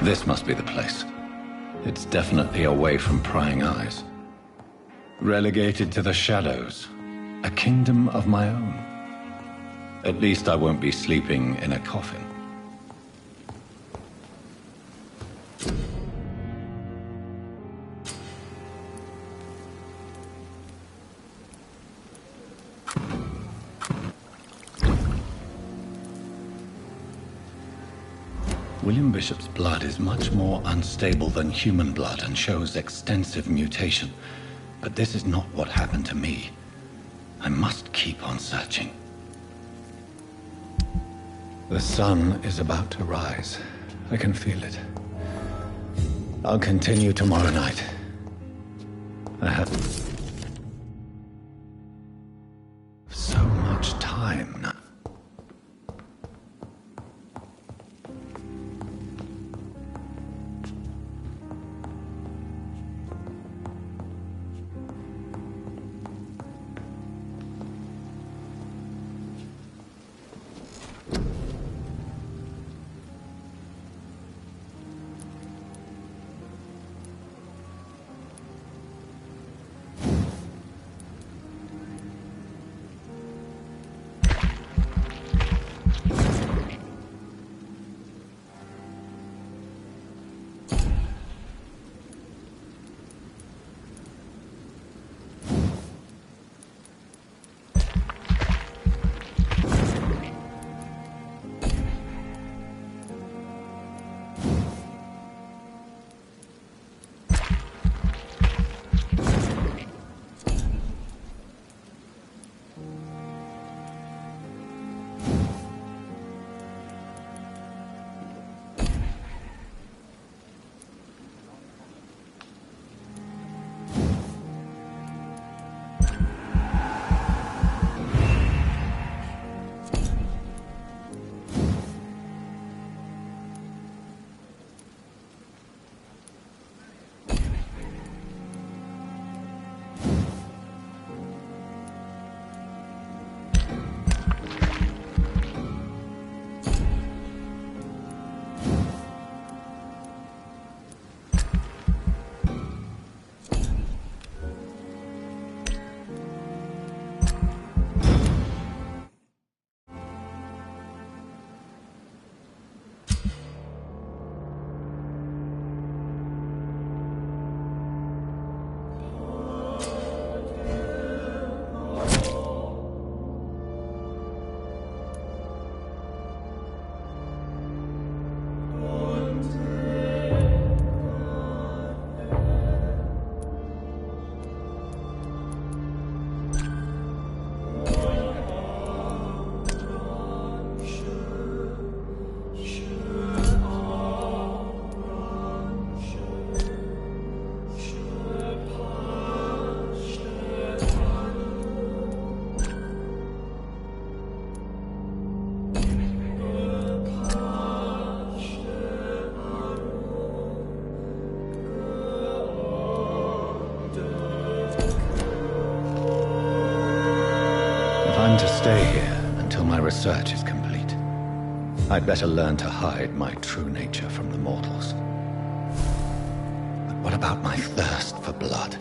This must be the place. It's definitely away from prying eyes. Relegated to the shadows. A kingdom of my own. At least I won't be sleeping in a coffin. William Bishop's blood is much more unstable than human blood and shows extensive mutation. But this is not what happened to me. I must keep on searching. The sun is about to rise. I can feel it. I'll continue tomorrow night. I have so much time now. intend to stay here until my research is complete. I'd better learn to hide my true nature from the mortals. But what about my thirst for blood?